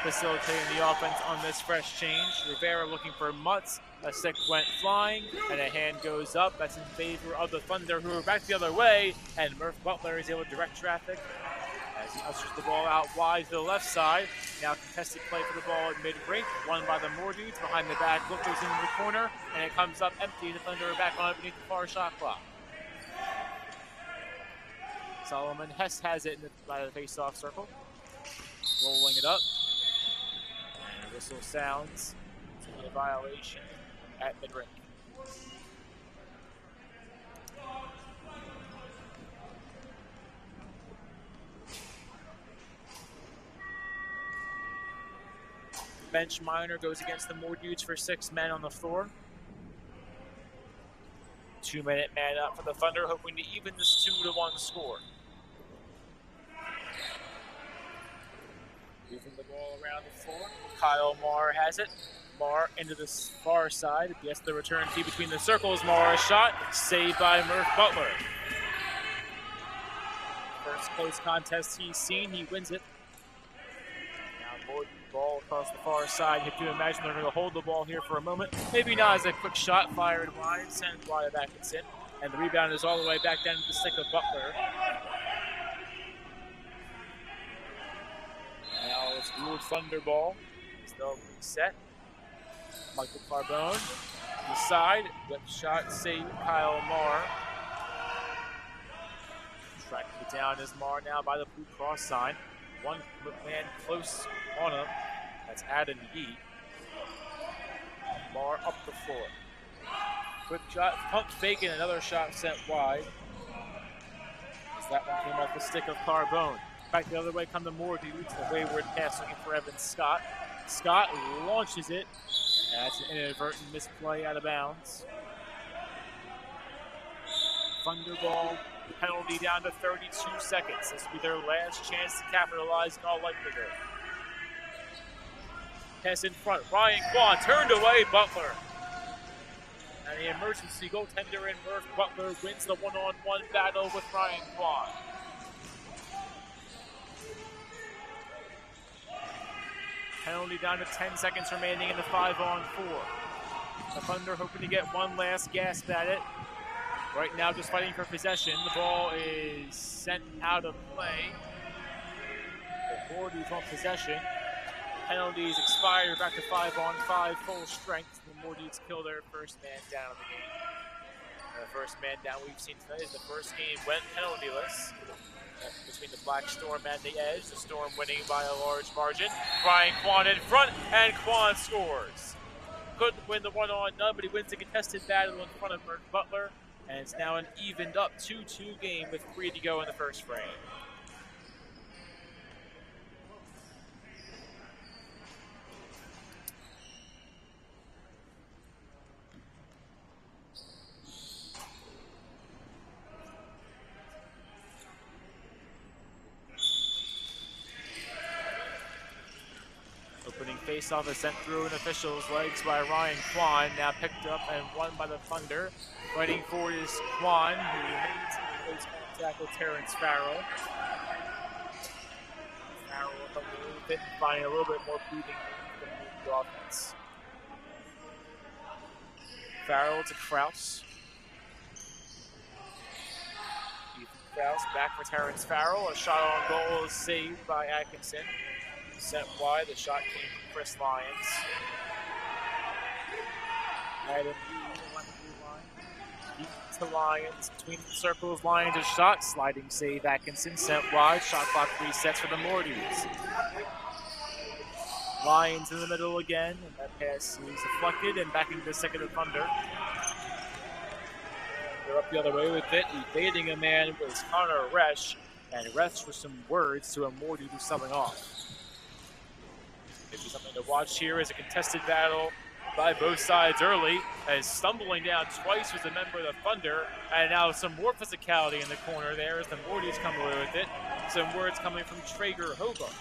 [SPEAKER 1] facilitating the offense on this fresh change. Rivera looking for Mutz. A stick went flying, and a hand goes up. That's in favor of the Thunder, who are back the other way, and Murph Butler is able to direct traffic as he ushers the ball out wide to the left side. Now contested play for the ball at mid-rink, won by the Mordues. Behind the back, look goes into the corner, and it comes up empty. The Thunder are back on it beneath the far shot clock. Solomon Hess has it by the face-off circle. Rolling it up. And the whistle sounds. It's a violation at mid-rink. Bench minor goes against the Mordues for 6 men on the floor. 2-minute man up for the Thunder, hoping to even this 2-1 score. Moving the ball around the floor. Kyle Marr has it. Marr into the far side. Gets the return key between the circles. Marr shot. Saved by Murph Butler. First close contest he's seen, he wins it. Now Morton, ball across the far side. You have to imagine they're going to hold the ball here for a moment. Maybe not as a quick shot, fired wide, sent wide back and in. And the rebound is all the way back down to the stick of Butler. Now it's Gould Thunder ball. Still reset. Michael Carbone to the side. Whip shot, save, Kyle Marr. Tracking it down is Marr now by the blue cross sign. One man close on him. That's Adam Yee. Marr up the floor. Quick shot, pump fake, and another shot sent wide. As that one came off the stick of Carbone. Back the other way come the Moore dudes. The wayward pass looking for Evan Scott. Scott launches it. That's an inadvertent misplay out of bounds. Thunder ball, penalty down to 32 seconds. This will be their last chance to capitalize in all likelihood. Pass in front, Ryan Kwan turned away, Butler. And the emergency goaltender in Murph Butler wins the one-on-one battle with Ryan Kwan. Penalty down to 10 seconds remaining in the 5-on-4. The Thunder hoping to get one last gasp at it. Right now just fighting for possession. The ball is sent out of play. The Mordies want possession. Penalties expired, back to 5-on-5, full strength. The Mordies kill their first man down in the game. The first man down we've seen tonight is the first game went penaltyless. Between the Black Storm and the Edge, the Storm winning by a large margin. Ryan Kwan in front, and Kwan scores. Couldn't win the one-on-none, but he wins the contested battle in front of Murph Butler, and it's now an evened up 2-2 game with 3 to go in the first frame. Opening face-off is sent through an official's legs by Ryan Kwan, now picked up and won by the Thunder. Fighting forward is Kwan, who remains in close contact with Terrence Farrell. Farrell a little bit, finding a little bit more breathing room from the offense. Farrell to Krause. Ethan Krause back for Terrence Farrell. A shot on goal is saved by Atkinson. Sent wide, the shot came from Chris Lyons. Adam Yee along the blue line. Yee to Lyons, between the circles, Lyons a shot, sliding save, Atkinson sent wide, shot clock resets for the Mordies. Lyons in the middle again, and that pass is deflected and back into the second of Thunder. They're up the other way with it, evading a man was Connor Resch, and Resch with some words to a Mordie who's subbing off. Maybe something to watch here is a contested battle by both sides early, as stumbling down twice was a member of the Thunder, and now some more physicality in the corner there as the Mordies come away with it. Some words coming from Traeger Hogarth.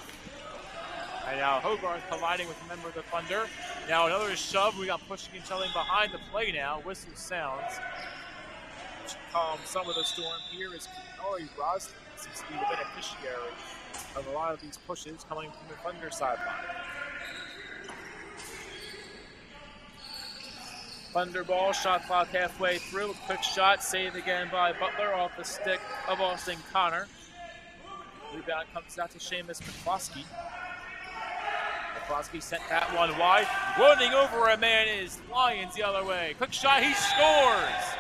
[SPEAKER 1] And now Hogarth colliding with a member of the Thunder. Now another shove, we got pushing and shoving behind the play now, whistle sounds. Some of the Storm here is Kenari Roslin seems to be the beneficiary of a lot of these pushes coming from the Thunder sideline. Thunder ball, shot clock halfway through. A quick shot, save again by Butler off the stick of Austin Connor. Rebound comes out to Seamus McCloskey. McCloskey sent that one wide. Running over a man is Lyons the other way. Quick shot, he scores!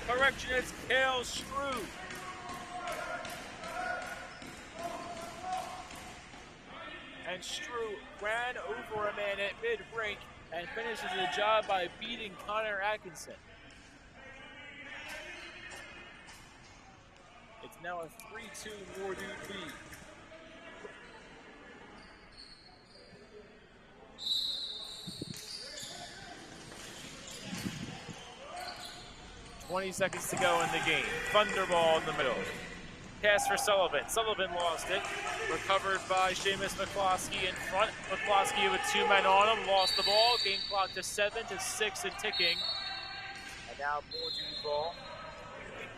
[SPEAKER 1] Correction, it's Cale Strew. And Strew ran over a man at mid-rink and finishes the job by beating Connor Atkinson. It's now a 3-2 Mordude lead. .20 seconds to go in the game. Thunderball in the middle. Pass for Sullivan. Sullivan lost it. Recovered by Seamus McCloskey in front. McCloskey with 2 men on him. Lost the ball. Game clock to 7 to 6 and ticking. And now Mordude ball.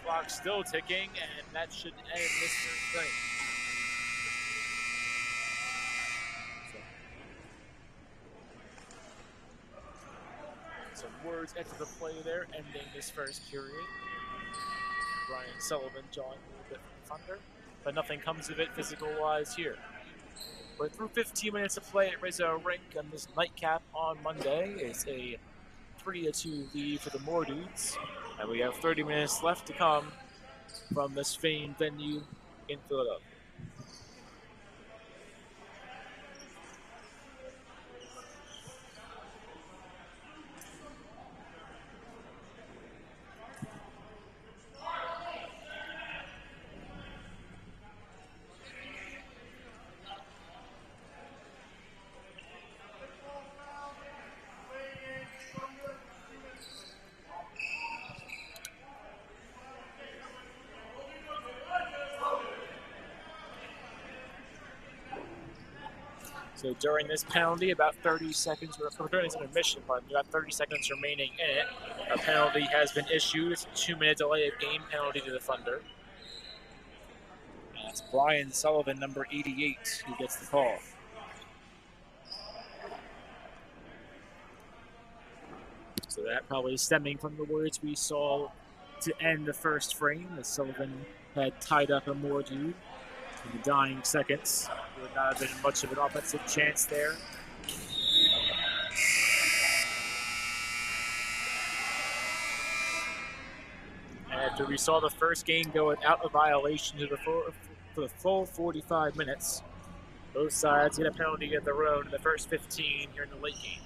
[SPEAKER 1] clock still ticking, and that should end this third frame. Some words enter the play there, ending this first period. Brian Sullivan jawing a little bit from the Thunder, but nothing comes of it physical-wise here. We're through 15 minutes of play at Rizzo Rink on this nightcap on Monday. It's a 3-2 lead for the Moore Dudes, and we have 30 minutes left to come from this famed venue in Philadelphia. So during this penalty, about 30 seconds, or during this intermission, about 30 seconds remaining in it, a penalty has been issued. It's a 2-minute delay of game penalty to the Thunder. And it's Brian Sullivan, number 88, who gets the call. So that probably stemming from the words we saw to end the first frame, as Sullivan had tied up a Moore dude in the dying seconds. There would not have been much of an offensive chance there. And after we saw the first game go without a violation for the full 45 minutes, both sides get a penalty of their own in the first 15 here in the late game.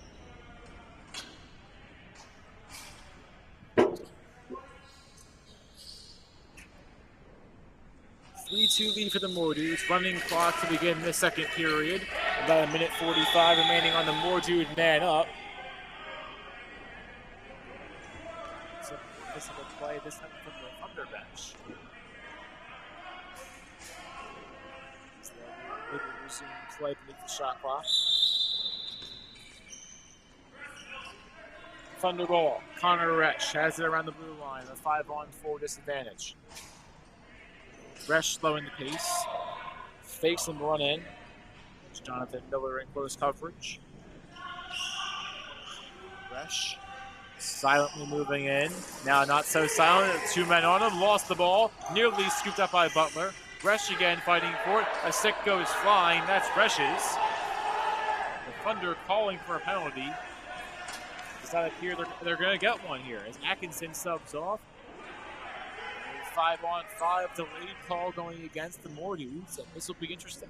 [SPEAKER 1] 3-2 lead for the Moore Dudes. Running clock to begin the second period. About 1:45 remaining on the Moore Dude man up. So this will play this time from the Thunder bench. So they will resume play beneath the shot clock. Thunder ball. Connor Resch has it around the blue line. A 5-on-4 disadvantage. Resch slowing the pace. Fakes and run in. It's Jonathan Miller in close coverage. Resch silently moving in. Now not so silent. 2 men on him. Lost the ball. Nearly scooped up by Butler. Resch again fighting for it. A stick goes flying. That's Resch's. The Thunder calling for a penalty. Does not appear they're going to get one here as Atkinson subs off. 5-on-5 delayed call going against the Moore Dudes, and this will be interesting.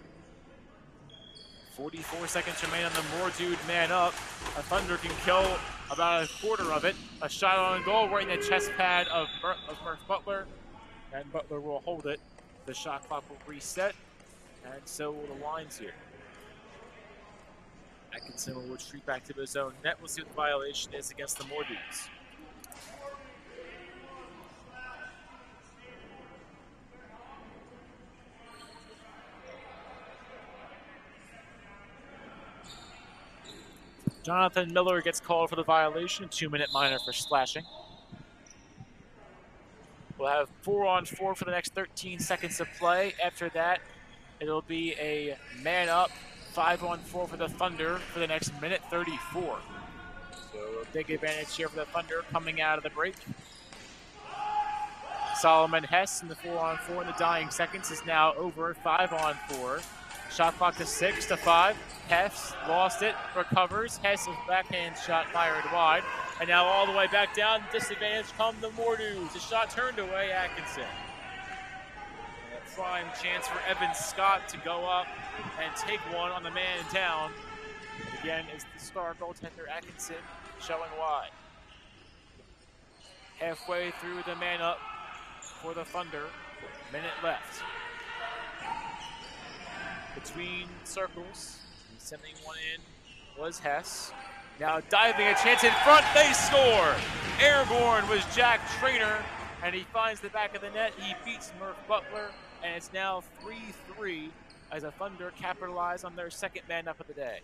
[SPEAKER 1] 44 seconds remain on the Moore Dude man up. A Thunder can kill about a quarter of it. A shot on goal right in the chest pad of Murph Butler, and Butler will hold it. The shot clock will reset, and so will the lines here. Atkinson will retreat back to his own net. We'll see what the violation is against the Moore Dudes. Jonathan Miller gets called for the violation, 2-minute minor for slashing. We'll have 4-on-4 for the next 13 seconds of play. After that, it'll be a man up, 5-on-4 for the Thunder for the next minute 34. So a big advantage here for the Thunder coming out of the break. Solomon Hess in the 4-on-4 in the dying seconds is now over 5-on-4. Shot clock to 6 to 5. Hess lost it, recovers. Hess' backhand shot fired wide. And now all the way back down, disadvantage come the Moore Dudes. The shot turned away, Atkinson. And a prime chance for Evan Scott to go up and take one on the man down. Again, is the star goaltender Atkinson showing wide. Halfway through the man up for the Thunder. Minute left. Between circles, and sending one in was Hess. Now diving, a chance in front, they score! Airborne was Jack Trainer, and he finds the back of the net. He beats Murph Butler, and it's now 3-3 as the Thunder capitalize on their second man up of the day.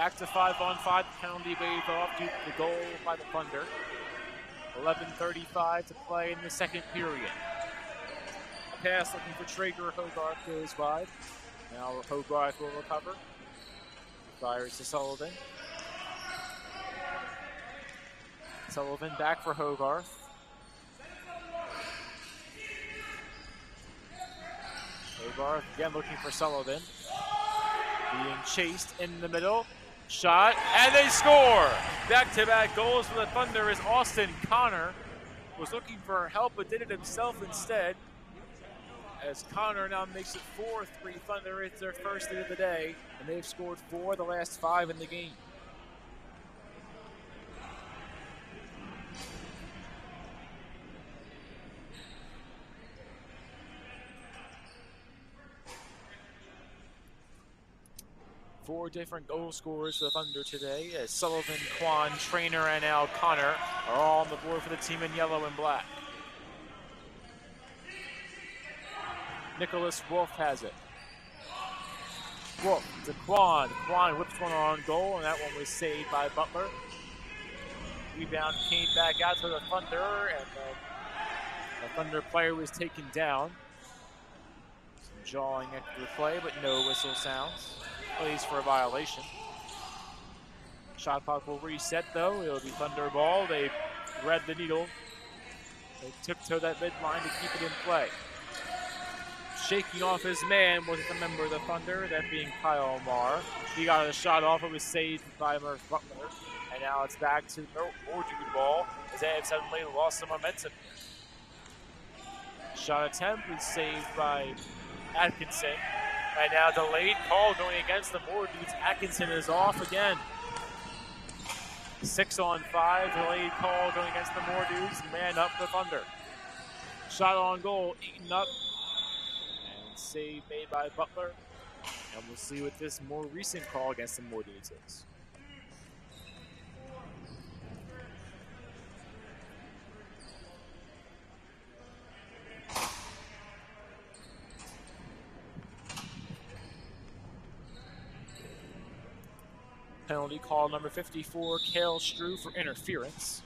[SPEAKER 1] Back to 5-on-5. The penalty waved off due to the goal by the Thunder. 11:35 to play in the second period. A pass looking for Traeger. Hogarth goes wide. Now Hogarth will recover. Fires to Sullivan. Sullivan back for Hogarth. Hogarth again looking for Sullivan. Being chased in the middle. Shot, and they score! Back-to-back goals for the Thunder as Austin Connor was looking for help but did it himself instead. As Connor now makes it 4-3. Thunder, it's their first lead of the day, and they've scored 4 of the last 5 in the game. Four different goal scorers for the Thunder today, as Sullivan, Kwan, Trainer, and now Connor are all on the board for the team in yellow and black. Nicholas Wolf has it. Wolf to Kwan. Kwan whips one on goal, and that one was saved by Butler. Rebound came back out to the Thunder, and the Thunder player was taken down. Some jawing after the play, but no whistle sounds. Plays for a violation. Shot clock will reset though. It'll be Thunder ball. They thread the needle. They tiptoe that midline to keep it in play. Shaking off his man was a member of the Thunder, that being Kyle Marr. He got a shot off. It was saved by Murph Butler. And now it's back to Mordew ball as they have suddenly lost some momentum. Shot attempt was saved by Atkinson. And now delayed call going against the Mordews. Atkinson is off again. 6-on-5, delayed call going against the Mordews. Man up the Thunder. Shot on goal, eaten up. And save made by Butler. And we'll see what this more recent call against the Mordews is. Penalty call number 54, Cale Strew for interference.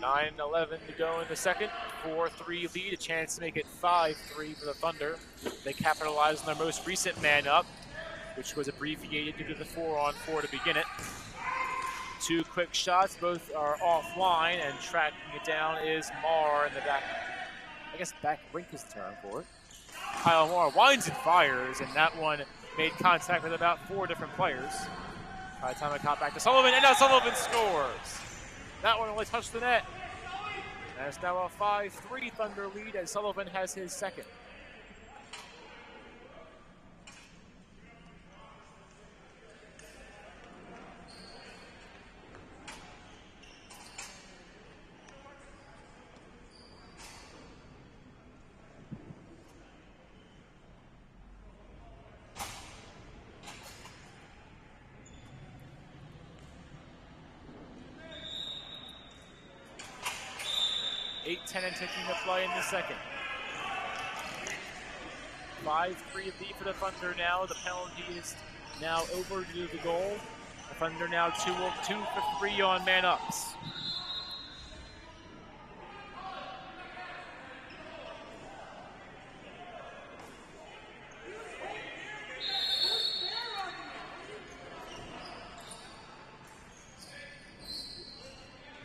[SPEAKER 1] 9:11 to go in the second. 4-3 lead, a chance to make it 5-3 for the Thunder. They capitalized on their most recent man up, which was abbreviated due to the 4-on-4 to begin it. Two quick shots, both are offline, and tracking it down is Marr in the back. I guess back rink is the term for it. Kyle Marr winds and fires, and that one made contact with about 4 different players. By the time it caught back to Sullivan, and now Sullivan scores. That one only touched the net. And it's now a 5-3 Thunder lead as Sullivan has his second. Tennant taking the play in the second. 5-3 lead for the Thunder now. The penalty is now over due to the goal. The Thunder now 2 for 3 on man-ups.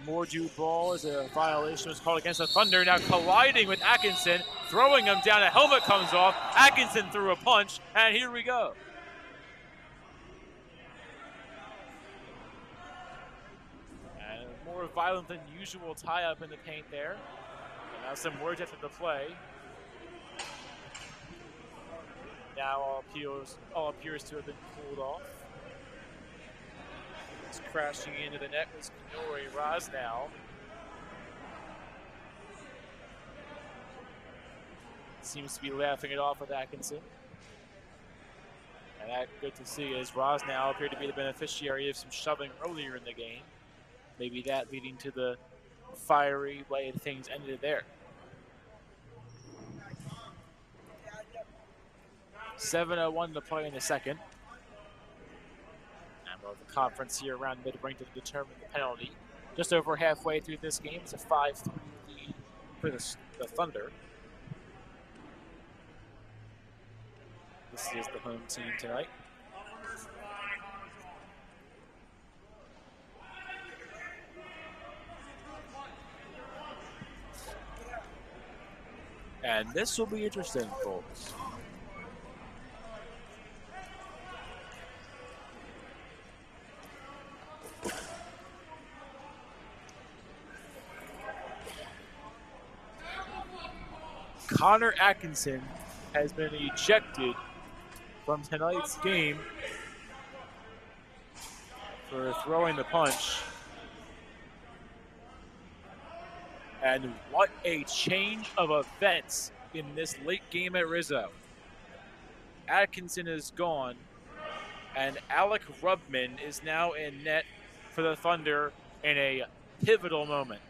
[SPEAKER 1] Mordew ball as a violation was called against the Thunder. Now colliding with Atkinson, throwing him down. A helmet comes off. Atkinson threw a punch, and here we go. And a more violent than usual tie-up in the paint there. And now some words after the play. Now all appears to have been pulled off. Crashing into the net was Kenori Rosnow. Seems to be laughing it off with Atkinson. And that's good to see as Rosnow appeared to be the beneficiary of some shoving earlier in the game. Maybe that leading to the fiery way things ended there. 7:01 to play in the second. conference here around mid-ring to determine the penalty. Just over halfway through this game, it's a 5-3 lead for the Thunder. This is the home team tonight. And this will be interesting, folks. Connor Atkinson has been ejected from tonight's game for throwing the punch. And what a change of events in this late game at Rizzo. Atkinson is gone, and Alec Rubman is now in net for the Thunder in a pivotal moment.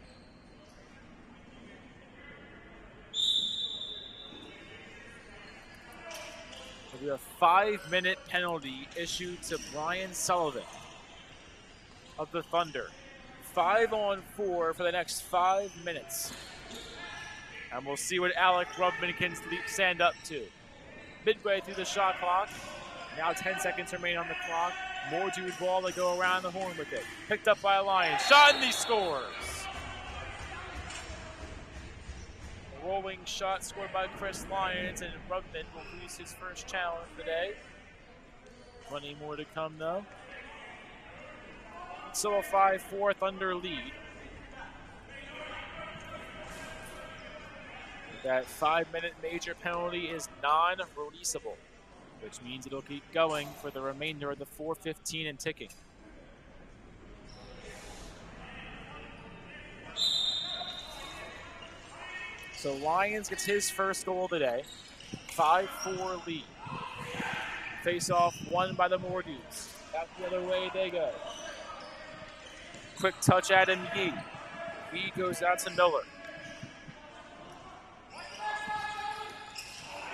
[SPEAKER 1] There'll be a 5-minute penalty issued to Brian Sullivan of the Thunder. 5-on-4 for the next 5 minutes. And we'll see what Alec Rubman can stand up to. Midway through the shot clock. Now 10 seconds remain on the clock. More dude ball to go around the horn with it. Picked up by Lyons. Shot and he scores. A rolling shot scored by Chris Lyons, and Rubman will lose his first challenge today. Plenty more to come though. Still a 5-4 Thunder lead. That 5-minute major penalty is non-releasable, which means it'll keep going for the remainder of the 4:15 and ticking. So Lyons gets his first goal today. 5-4 lead. Face-off won by the Moore Dudes. Back the other way they go. Quick touch Adam Yee. Yee goes out to Miller.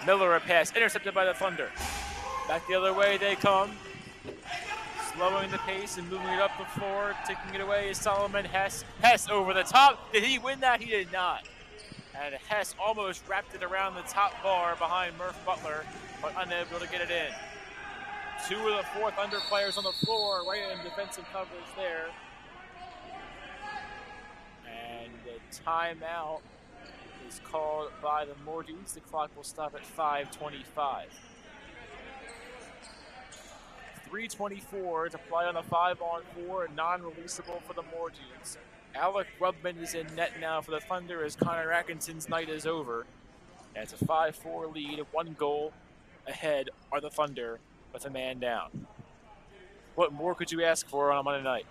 [SPEAKER 1] Miller a pass, intercepted by the Thunder. Back the other way they come. Slowing the pace and moving it up the floor. Taking it away is Solomon Hess. Hess over the top. Did he win that? He did not. And Hess almost wrapped it around the top bar behind Murph Butler, but unable to get it in. 2 of the 4 Thunder players on the floor, right in defensive coverage there. And the timeout is called by the Moore Dudes. The clock will stop at 5:25. 3:24 to play on the 5-on-4, non-releasable for the Moore Dudes. Alec Rubman is in net now for the Thunder as Connor Atkinson's night is over. And it's a 5-4 lead. 1 goal ahead are the Thunder with a man down. What more could you ask for on a Monday night?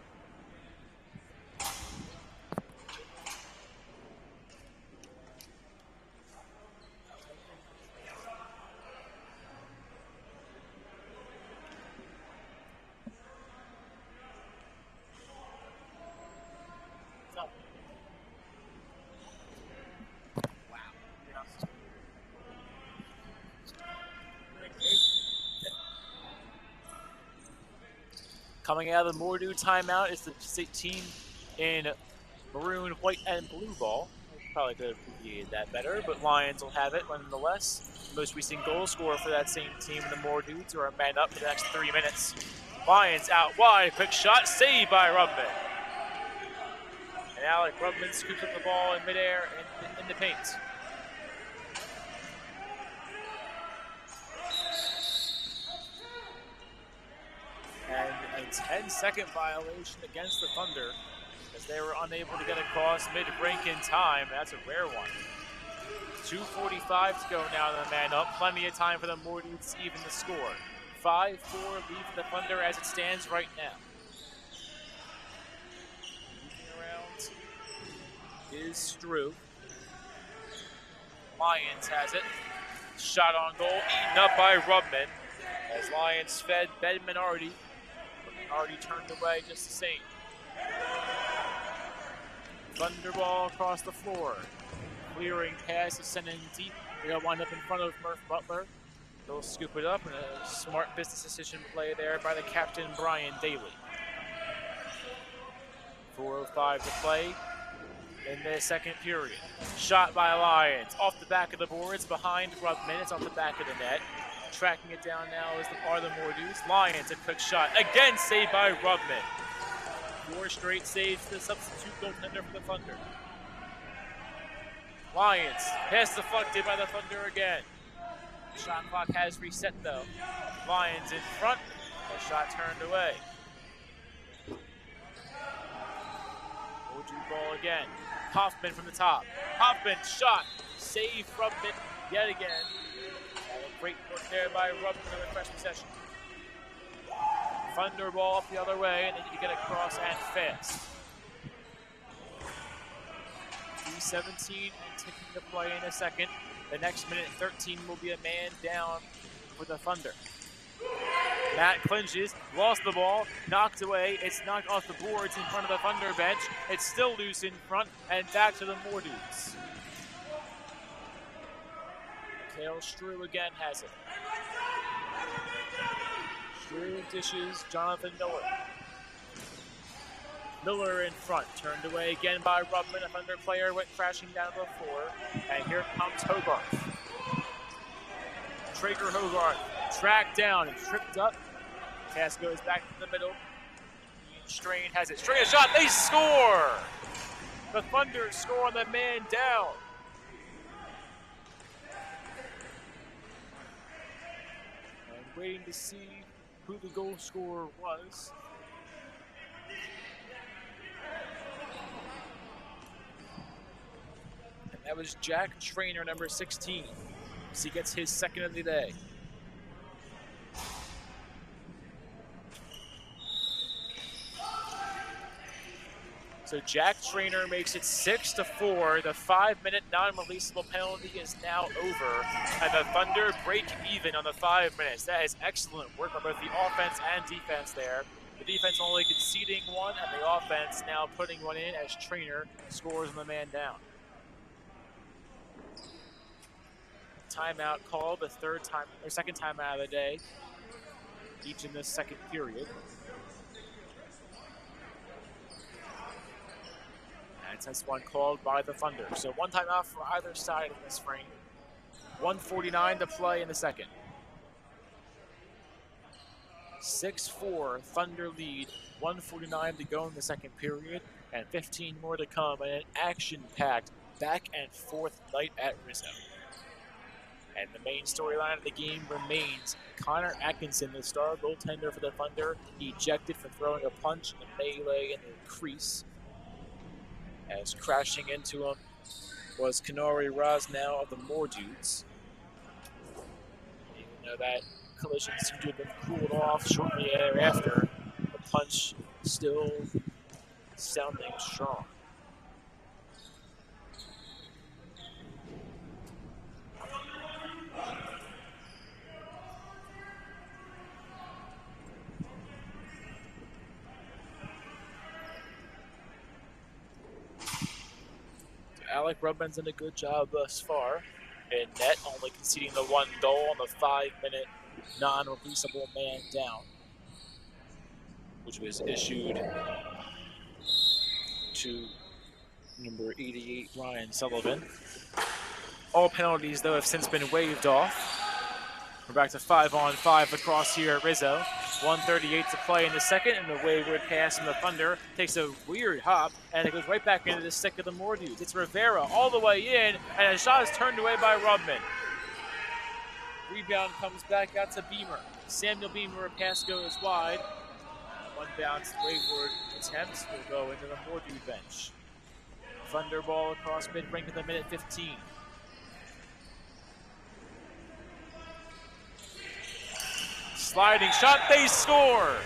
[SPEAKER 1] Coming out of the Moore Dude timeout is the team in maroon, white, and blue ball. Probably could have abbreviated that better, but Lions will have it nonetheless. Most recent goal scorer for that same team, the Moore Dudes, are a man up for the next 3 minutes. Lions out wide, quick shot, saved by Rubman. And Alec Rubman scoops up the ball in midair and in the paint. And a 10-second violation against the Thunder as they were unable to get across mid-rank in time. That's a rare one. 2:45 to go now to the man up. Plenty of time for the Moore Dudes to even the score. 5-4 lead for the Thunder as it stands right now. Moving around is Strew. Lyons has it. Shot on goal, eaten up by Rubman. As Lyons fed Ben Minardi. Already turned away just the same. Thunder ball across the floor. Clearing pass is sent in deep. They'll wind up in front of Murph Butler. They'll scoop it up, and a smart business decision play there by the captain, Brian Daly. 4:05 to play in the second period. Shot by Lions, off the back of the boards, behind Rubman. It's off the back of the net. Tracking it down now are the Mordews. Lions, a quick shot, again saved by Rubman. 4 straight saves to the substitute goaltender for the Thunder. Lions, pass deflected by the Thunder again. Shot clock has reset though. Lions in front, a shot turned away. Mordew ball again. Hoffman from the top. Hoffman shot, save Rubman yet again. Great work there by Rubman on the fresh possession. Thunder ball up the other way, and they need to get across and fast. 3:17 and ticking to play in a second. The next minute 13 will be a man down for the Thunder. Matt clinches, lost the ball, knocked away. It's knocked off the boards in front of the Thunder bench. It's still loose in front, and back to the Mordews. Kale Strew again has it. Strew dishes Jonathan Miller. Miller in front, turned away again by Rubman. A Thunder player went crashing down to the floor. And here comes Hogarth. Traeger Hogarth tracked down and tripped up. Pass goes back to the middle. Strain has it. Strain a shot. They score! The Thunder score on the man down. And waiting to see who the goal scorer was. And that was Jack Trainer, number 16. So he gets his second of the day. So Jack Trainer makes it 6-4. The 5-minute non-releasable penalty is now over, and the Thunder break even on the 5 minutes. That is excellent work by both the offense and defense there. The defense only conceding one, and the offense now putting one in as Trainer scores on the man down. Timeout called, the second timeout of the day, each in this second period. That's one called by the Thunder. So one timeout for either side in this frame. 1:49 to play in the second. 6-4 Thunder lead. 1:49 to go in the second period, and 15 more to come. And an action-packed back and forth night at Rizzo. And the main storyline of the game remains Connor Atkinson, the star goaltender for the Thunder, ejected for throwing a punch in the melee in the crease. As crashing into him was Kanori Rosnow of the Mordews. Even though that collision seemed to have been cooled off shortly thereafter, the punch still sounding strong. Alec Rubman's done a good job thus far in net, only conceding the one goal on the 5-minute non-releasable man down, which was issued to number 88, Ryan Sullivan. All penalties, though, have since been waived off. We're back to 5-on-5 across here at Rizzo. 1:38 to play in the second, and the wayward pass from the Thunder takes a weird hop, and it goes right back into the stick of the Mordews. It's Rivera all the way in, and a shot is turned away by Rubman. Rebound comes back out to Beamer. Samuel Beamer, a pass goes wide. One bounce wayward attempt will go into the Mordew bench. Thunder ball across mid-rink at the minute 15. Sliding shot, they score!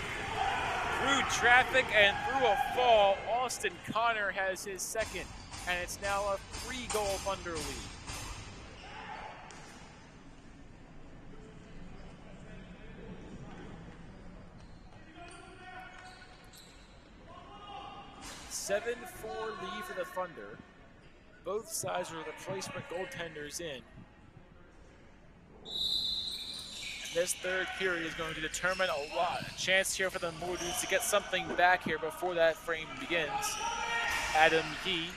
[SPEAKER 1] Through traffic and through a fall, Austin Connor has his second, and it's now a 3-goal Thunder lead. A 7-4 lead for the Thunder. Both sides are replacement goaltenders in. This third period is going to determine a lot. A chance here for the Moore Dudes to get something back here before that frame begins. Adam Yee.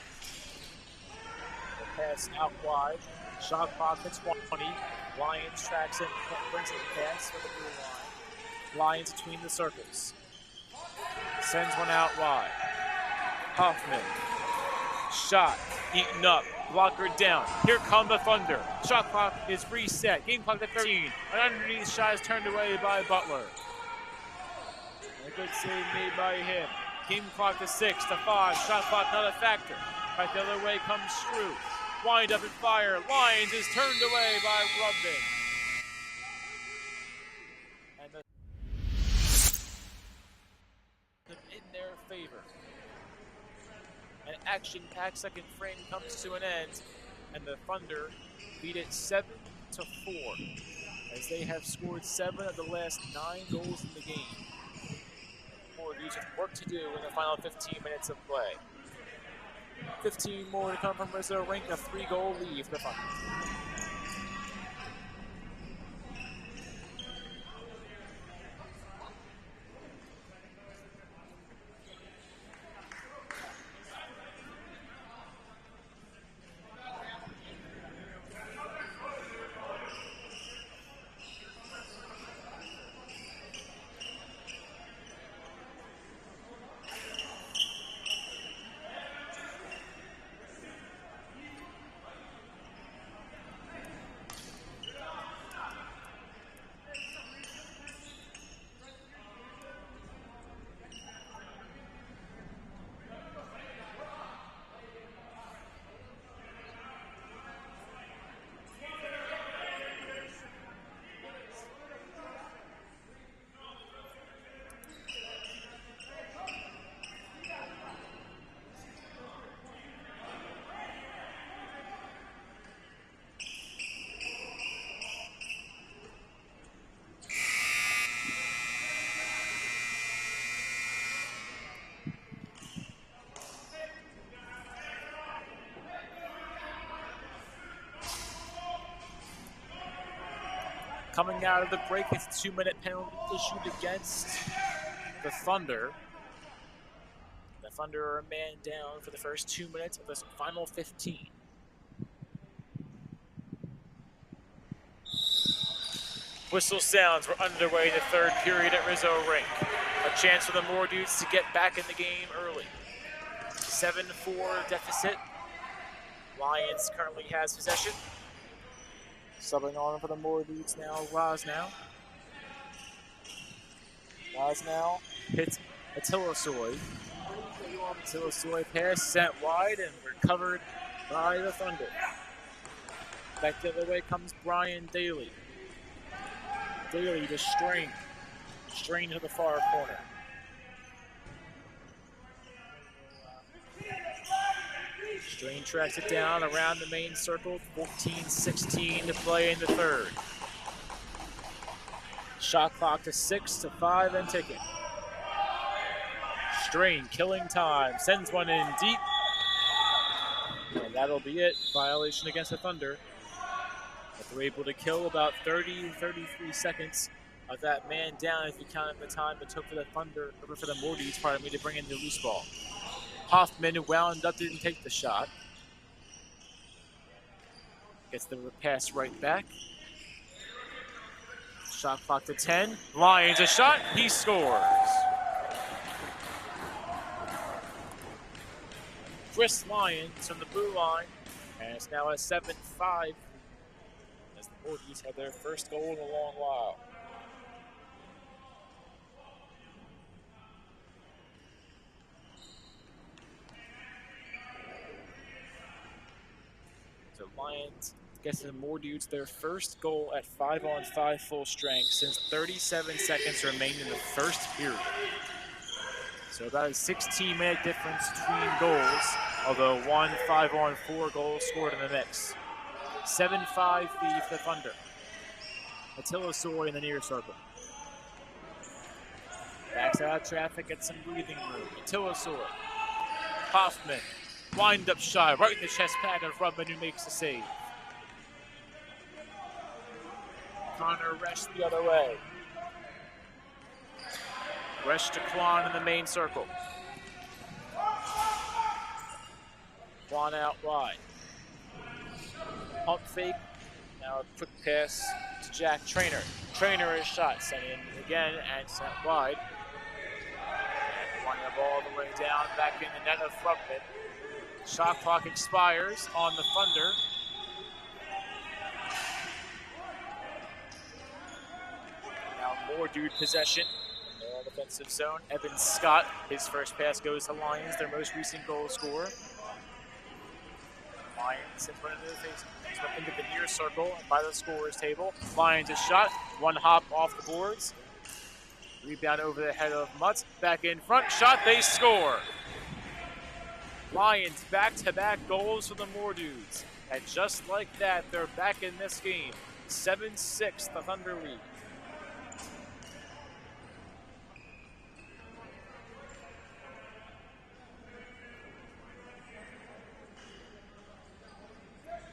[SPEAKER 1] The pass out wide. Shot clock to 20. Lions tracks in, brings in the pass for the blue line. Lions between the circles. Sends one out wide. Hoffman. Shot. Eaten up. Blocker down. Here come the Thunder. Shot clock is reset. Game clock at 13. An underneath shot is turned away by Butler. A good save made by him. Game clock to 6 to 5. Shot clock not a factor. Right the other way comes Shrew. Wind up and fire. Lions is turned away by Rubin. And in their favor. An action-packed second frame comes to an end, and the Thunder beat it 7-4, as they have scored 7 of the last 9 goals in the game. More Dudes have work to do in the final 15 minutes of play. 15 more to come from Rizzo Rink, a 3-goal lead for the Thunder. Coming out of the break, it's a 2-minute penalty issued against the Thunder. The Thunder are a man down for the first 2 minutes of this final 15. Whistle sounds. We're underway in the third period at Rizzo Rink. A chance for the Moore Dudes to get back in the game early. 7-4 deficit. Lions currently has possession. Subbing on for the Moore Dudes now, Rosnow. Rosnow hits Atilasoy. Atilasoy pass sent wide and recovered by the Thunder. Back the other way comes Brian Daly. Daly to Strain. Strain to the far corner. Strain tracks it down around the main circle. 14-16 to play in the third. Shot clock to 6 to 5 and ticking. Strain killing time. Sends one in deep. And that'll be it. Violation against the Thunder. But they're able to kill about 33 seconds of that man down if you count the time it took for the Thunder, or for the Moore Dudes, pardon me, to bring in the loose ball. Hoffman, who wound up, didn't take the shot. Gets the pass right back. Shot clock to 10. Lions a shot. He scores. Chris Lyons from the blue line. And it's now a 7-5 as the Moore Dudes have their first goal in a long while. So Lions gets the Moore Dudes their first goal at 5-on-5 full strength since 37 seconds remained in the first period. So about a 16-minute difference between goals, although one 5-on-4 goal scored in the mix. 7-5 lead for the Thunder. Atilasoy in the near circle. Backs out of traffic, gets some breathing room. Atilasoy. Hoffman. Wind-up shot right in the chest pad of Rubin, who makes the save. Connor Resch the other way. Resch to Quan in the main circle. Quan out wide. Pump fake. Now a quick pass to Jack Trainer. Trainer is shot. Sent in again and sent wide. And running the ball all the way down. Back in the net of Frubman. Shot clock expires on the Thunder. Now more dude possession. Their defensive zone. Evan Scott, his first pass goes to Lions, their most recent goal scorer. Lions in front of their face, into the near circle by the scorer's table. Lions a shot, one hop off the boards. Rebound over the head of Mutz. Back in front, shot, they score. Lions back-to-back goals for the Moore Dudes. And just like that, they're back in this game. 7-6, the Thunder lead.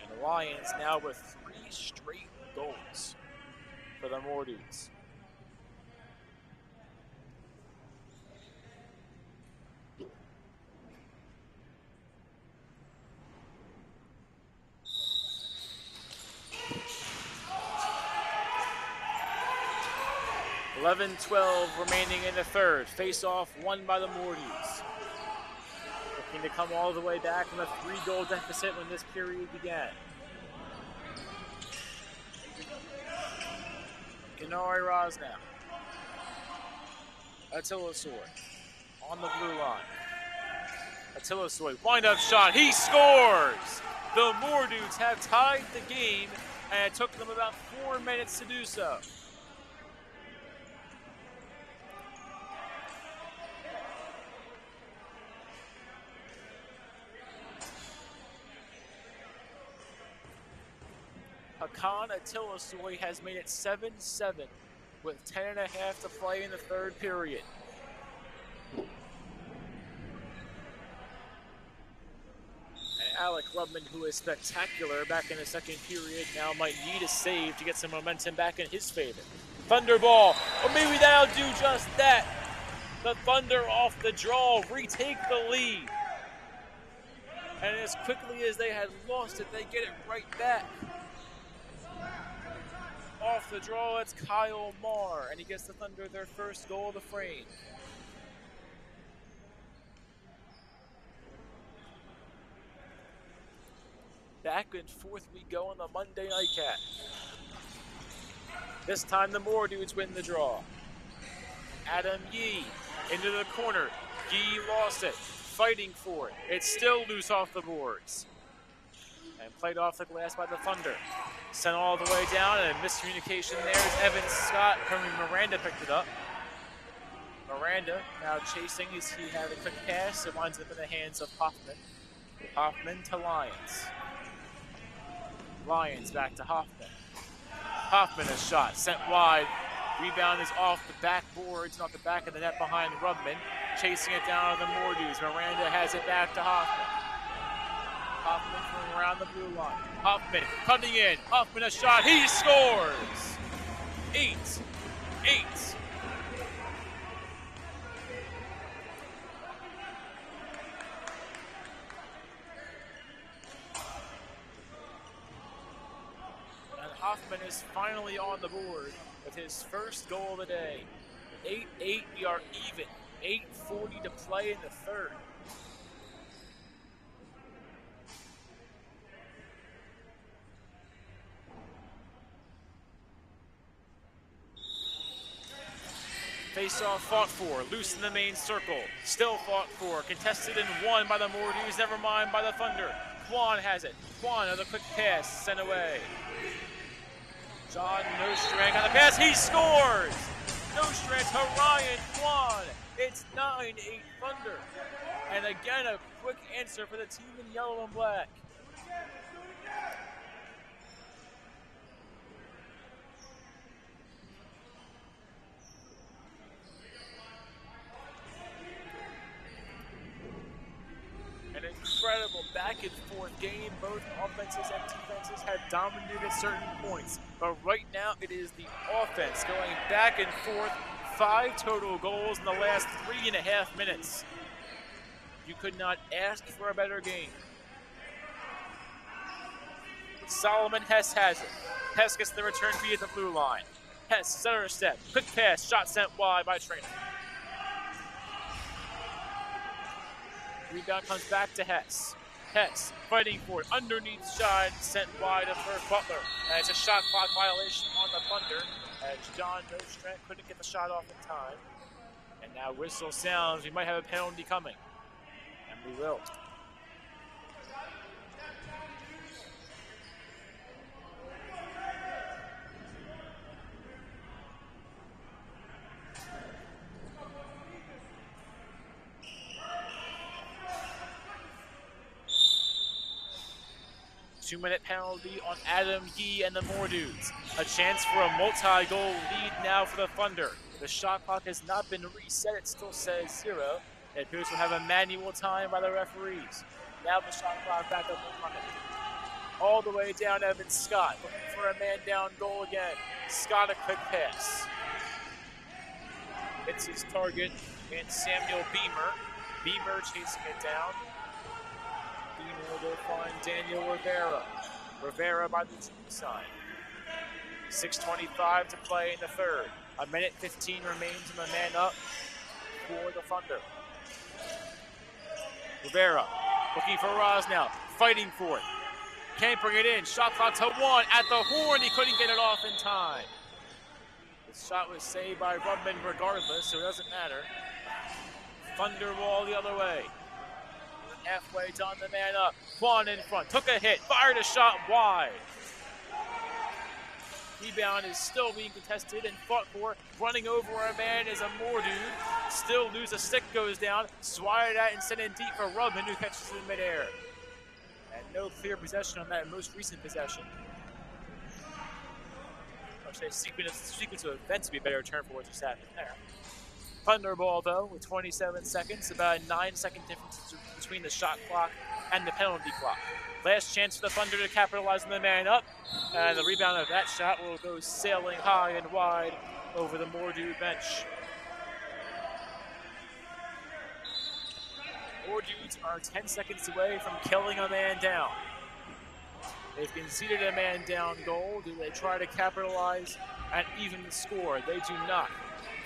[SPEAKER 1] And the Lions now with 3 straight goals for the Moore Dudes. .11-12 remaining in the third. Face-off won by the Moore Dudes. Looking to come all the way back from a 3-goal deficit when this period began. Kenari Rosnow. Atilasoy on the blue line. Atilasoy, wind-up shot, he scores! The Moore Dudes have tied the game, and it took them about 4 minutes to do so. Hakan Atilasoy has made it 7-7 with 10.5 to play in the third period. And Alec Rubman, who is spectacular back in the second period, now might need a save to get some momentum back in his favor. Thunder ball, or maybe that'll do just that. The Thunder off the draw retake the lead. And as quickly as they had lost it, they get it right back. Off the draw, it's Kyle Marr, and he gets the Thunder their first goal of the frame. Back and forth we go on the Monday Nightcap. This time the Moore Dudes win the draw. Adam Yee into the corner. Yee lost it, fighting for it. It's still loose off the boards. And played off the glass by the Thunder. Sent all the way down, and a miscommunication there as Evan Scott, Herman Miranda picked it up. Miranda now chasing as he had a quick pass. It winds up in the hands of Hoffman. Hoffman to Lyons. Lyons back to Hoffman. Hoffman a shot, sent wide. Rebound is off the backboards, not the back of the net behind Rubman. Chasing it down to the Moore Dudes. Miranda has it back to Hoffman. Hoffman from around the blue line. Hoffman cutting in. Hoffman a shot. He scores! 8-8. And Hoffman is finally on the board with his first goal of the day. 8-8, we are even. 8:40 to play in the third. Face-off fought for, loose in the main circle, still fought for, contested and won by the Moore Dudes, never mind by the Thunder. Quan has it. Quan with a quick pass, sent away. John Nostrand on the pass, he scores! Nostrand to Ryan Quan. It's 9-8 Thunder. And again, a quick answer for the team in yellow and black. An incredible back back and forth game. Both offenses and defenses have dominated certain points. But right now, it is the offense going back and forth. 5 total goals in the last 3.5 minutes. You could not ask for a better game. Solomon Hess has it. Hess gets the return via the blue line. Hess, center step, quick pass, shot sent wide by Trainer. Rebound comes back to Hess. Hess fighting for it, underneath shot, sent wide of Murph Butler. And it's a shot clock violation on the Thunder as John Nostrand couldn't get the shot off in time. And now whistle sounds, we might have a penalty coming. And we will. Two-minute penalty on Adam Yee and the Moore Dudes. A chance for a multi-goal lead now for the Thunder. The shot clock has not been reset. It still says 0. It appears to have a manual time by the referees. Now the shot clock back up and running. All the way down, Evan Scott looking for a man-down goal again. Scott a quick pass. Hits his target and Samuel Beamer. Beamer chasing it down. Beamer will find Daniel Rivera. Rivera by the team side. 6:25 to play in the third. 1:15 remains in the man up for the Thunder. Rivera looking for Rosnow, fighting for it. Can't bring it in. Shot clock to 1 at the horn. He couldn't get it off in time. The shot was saved by Rubman regardless, so it doesn't matter. Thunder ball the other way. Halfway done, the man up. Quan in front, took a hit, fired a shot wide. Rebound is still being contested and fought for. Running over a man is a Moore dude. Still loose, a stick goes down. Swatted at and sent in deep for Rubman, who catches it in midair. And no clear possession on that most recent possession. Or say sequence of events would be a better term for what just happened there. Thunderball, though, with 27 seconds, about a 9-second difference between the shot clock and the penalty clock. Last chance for the Thunder to capitalize on the man up, and the rebound of that shot will go sailing high and wide over the Moore Dude bench. Moore Dudes are 10 seconds away from killing a man down. They've conceded a man down goal. Do they try to capitalize and even the score? They do not.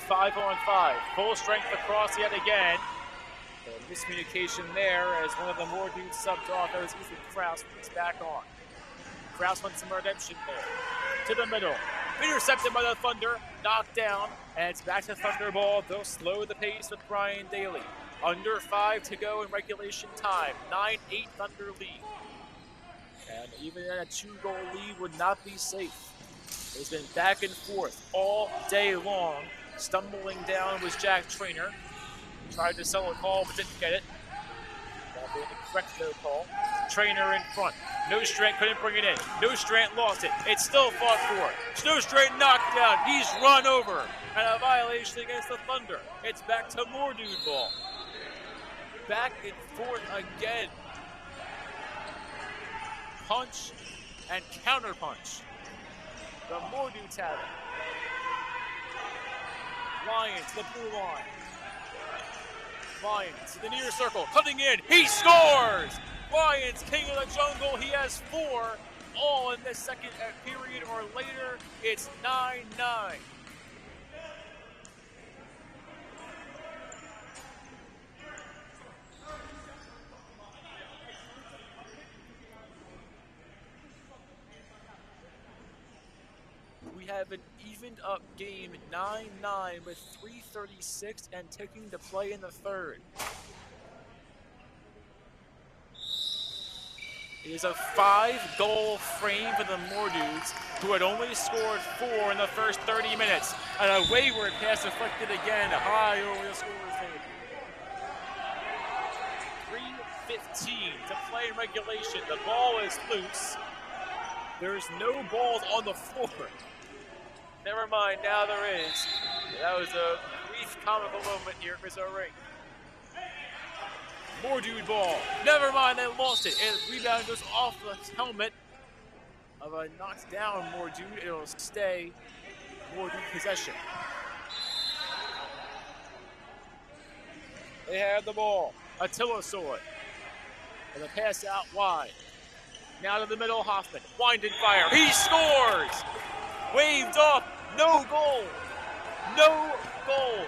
[SPEAKER 1] 5-on-5, full strength across yet again. A miscommunication there as one of the Moore Dudes subbed off. That was Ethan Krause, but he's back on. Krause wants some redemption there. To the middle. Intercepted by the Thunder, knocked down, and it's back to Thunder ball. They'll slow the pace with Brian Daly. Under 5 to go in regulation time. 9-8 Thunder lead. And even a 2-goal lead would not be safe. It's been back and forth all day long. Stumbling down was Jack Trainer. Tried to sell a call, but didn't get it. That being the correct no call. Trainer in front. Nostrand couldn't bring it in. Nostrand lost it. It's still fought for. Nostrand knocked down. He's run over. And a violation against the Thunder. It's back to Moore Dude ball. Back and forth again. Punch and counter punch. The Moore Dudes have it. Lions to the blue line. Lions to the near circle, cutting in, he scores! Lions, king of the jungle, he has 4, all in the second period or later. It's 9-9. We have an evened up game, 9-9 with 3:36 and taking to play in the third. It is a 5-goal frame for the Moore Dudes, who had only scored 4 in the first 30 minutes. And a wayward pass deflected again high over the scorer's head. 3:15 to play in regulation. The ball is loose. There's no balls on the floor. Never mind, now there is. That was a brief comical moment here for Zoe. More dude ball. Never mind, they lost it. And the rebound goes off the helmet of a knocked down More dude. It'll stay More dude possession. They have the ball. Attila saw it. And the pass out wide. Now to the middle, Hoffman. Wind and fire. He scores! Waved off. No goal. No goal.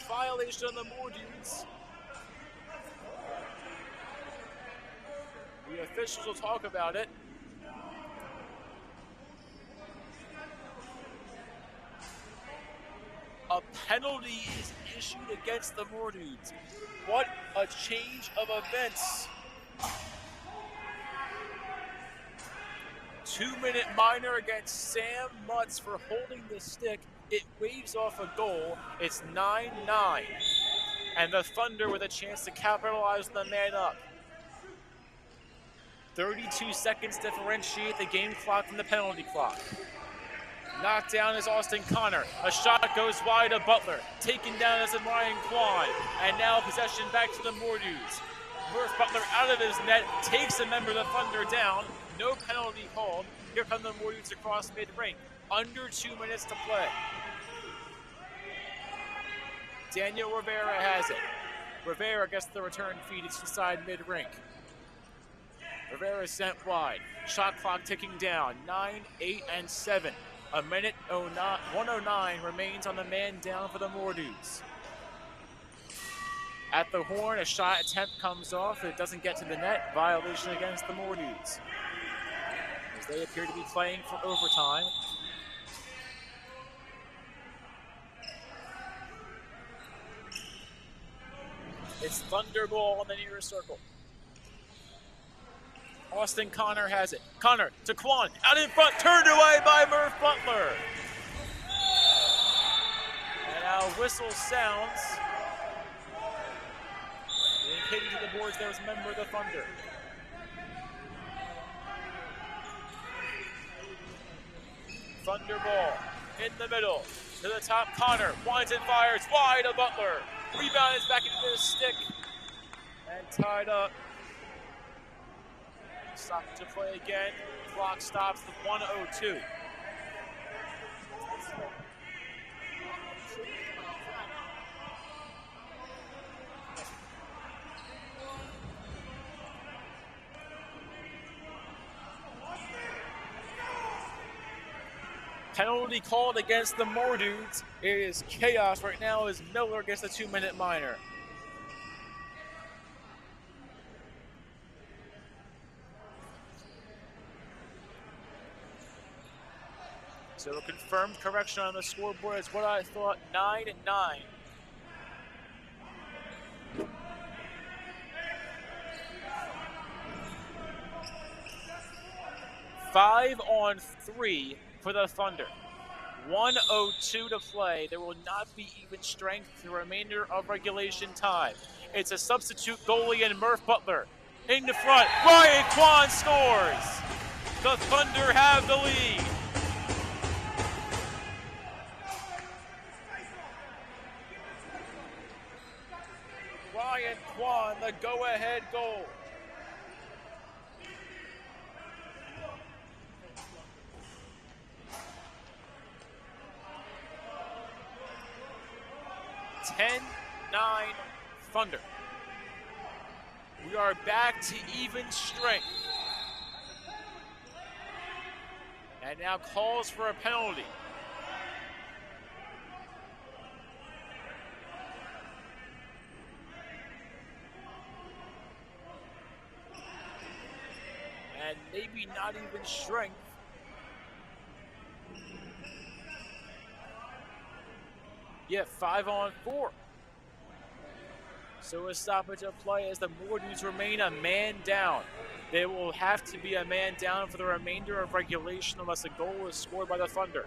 [SPEAKER 1] Violation on the More dudes. The officials will talk about it. A penalty is issued against the More dudes. What a change of events. 2-minute minor against Sam Mutz for holding the stick. It waves off a goal. It's 9-9. And the Thunder with a chance to capitalize on the man up. 32 seconds differentiate the game clock from the penalty clock. Knocked down is Austin Connor. A shot goes wide to Butler. Taken down is Ryan Kwan. And now possession back to the More dudes. Murph Butler out of his net. Takes a member of the Thunder down. No penalty called. Here come the More dudes across mid-rink. Under 2 minutes to play. Daniel Rivera has it. Rivera gets the return feed. It's inside mid-rink. Rivera sent wide. Shot clock ticking down. 9, 8, and 7. A minute 109 remains on the man down for the More dudes. At the horn, a shot attempt comes off. It doesn't get to the net. Violation against the More dudes, as they appear to be playing for overtime. It's Thunder ball on the nearest circle. Austin Connor has it. Connor to Kwan, out in front, turned away by Murph Butler. And now whistle sounds. Hitting to the boards, there was a member of the Thunder. Thunder ball in the middle, to the top, Connor, winds and fires, wide to Butler. Rebound is back into the stick, and tied up. Stop to play again. Clock stops with 1:02. Penalty called against the More dudes. It is chaos right now as Miller gets a 2-minute minor. So a confirmed correction on the scoreboard is what I thought, 9-9. 5-on-3 for the Thunder. 1:02 to play. There will not be even strength for the remainder of regulation time. It's a substitute goalie in Murph Butler. In the front, Ryan Kwan scores. The Thunder have the lead. Ryan Kwan, the go-ahead goal. (10-9) Thunder. We are back to even strength. And now calls for a penalty. And maybe not even strength. Yeah, 5-on-4. So a stoppage of play as the More dudes remain a man down. There will have to be a man down for the remainder of regulation unless a goal is scored by the Thunder.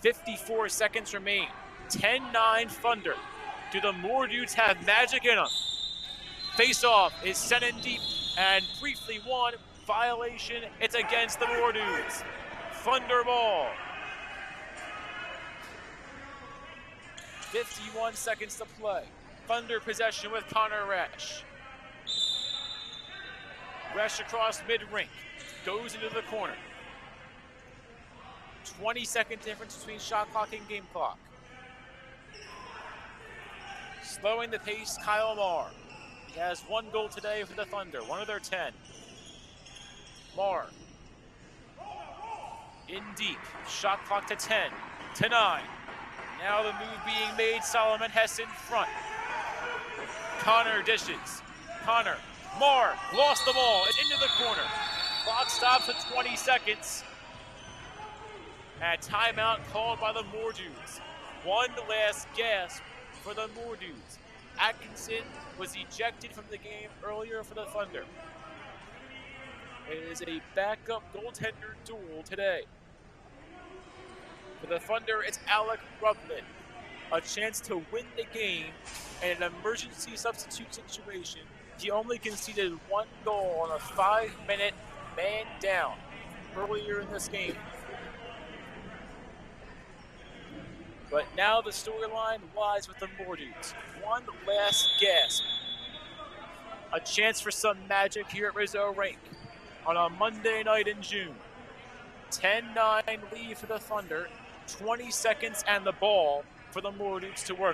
[SPEAKER 1] 54 seconds remain. 10-9 Thunder. Do the More dudes have magic in them? Face-off is sent in deep and briefly won. Violation, it's against the More dudes. Thunder ball. 51 seconds to play. Thunder possession with Connor Resch. Resch across mid-rink. Goes into the corner. 20-second difference between shot clock and game clock. Slowing the pace, Kyle Marr. He has 1 goal today for the Thunder, 1 of their 10. Marr. In deep. Shot clock to 10, to 9. Now the move being made, Solomon Hess in front. Connor dishes. Connor. Marr lost the ball. It's into the corner. Clock stops at 20 seconds. And timeout called by the Moore Dudes. One last gasp for the Moore Dudes. Atkinson was ejected from the game earlier for the Thunder. It is a backup goaltender duel today. For the Thunder, it's Alec Rubman. A chance to win the game in an emergency substitute situation. He only conceded 1 goal on a 5-minute man down earlier in this game. But now the storyline lies with the Moore Dudes. One last gasp. A chance for some magic here at Rizzo Rink on a Monday night in June. 10-9 lead for the Thunder. 20 seconds and the ball for the Moore Dudes to work.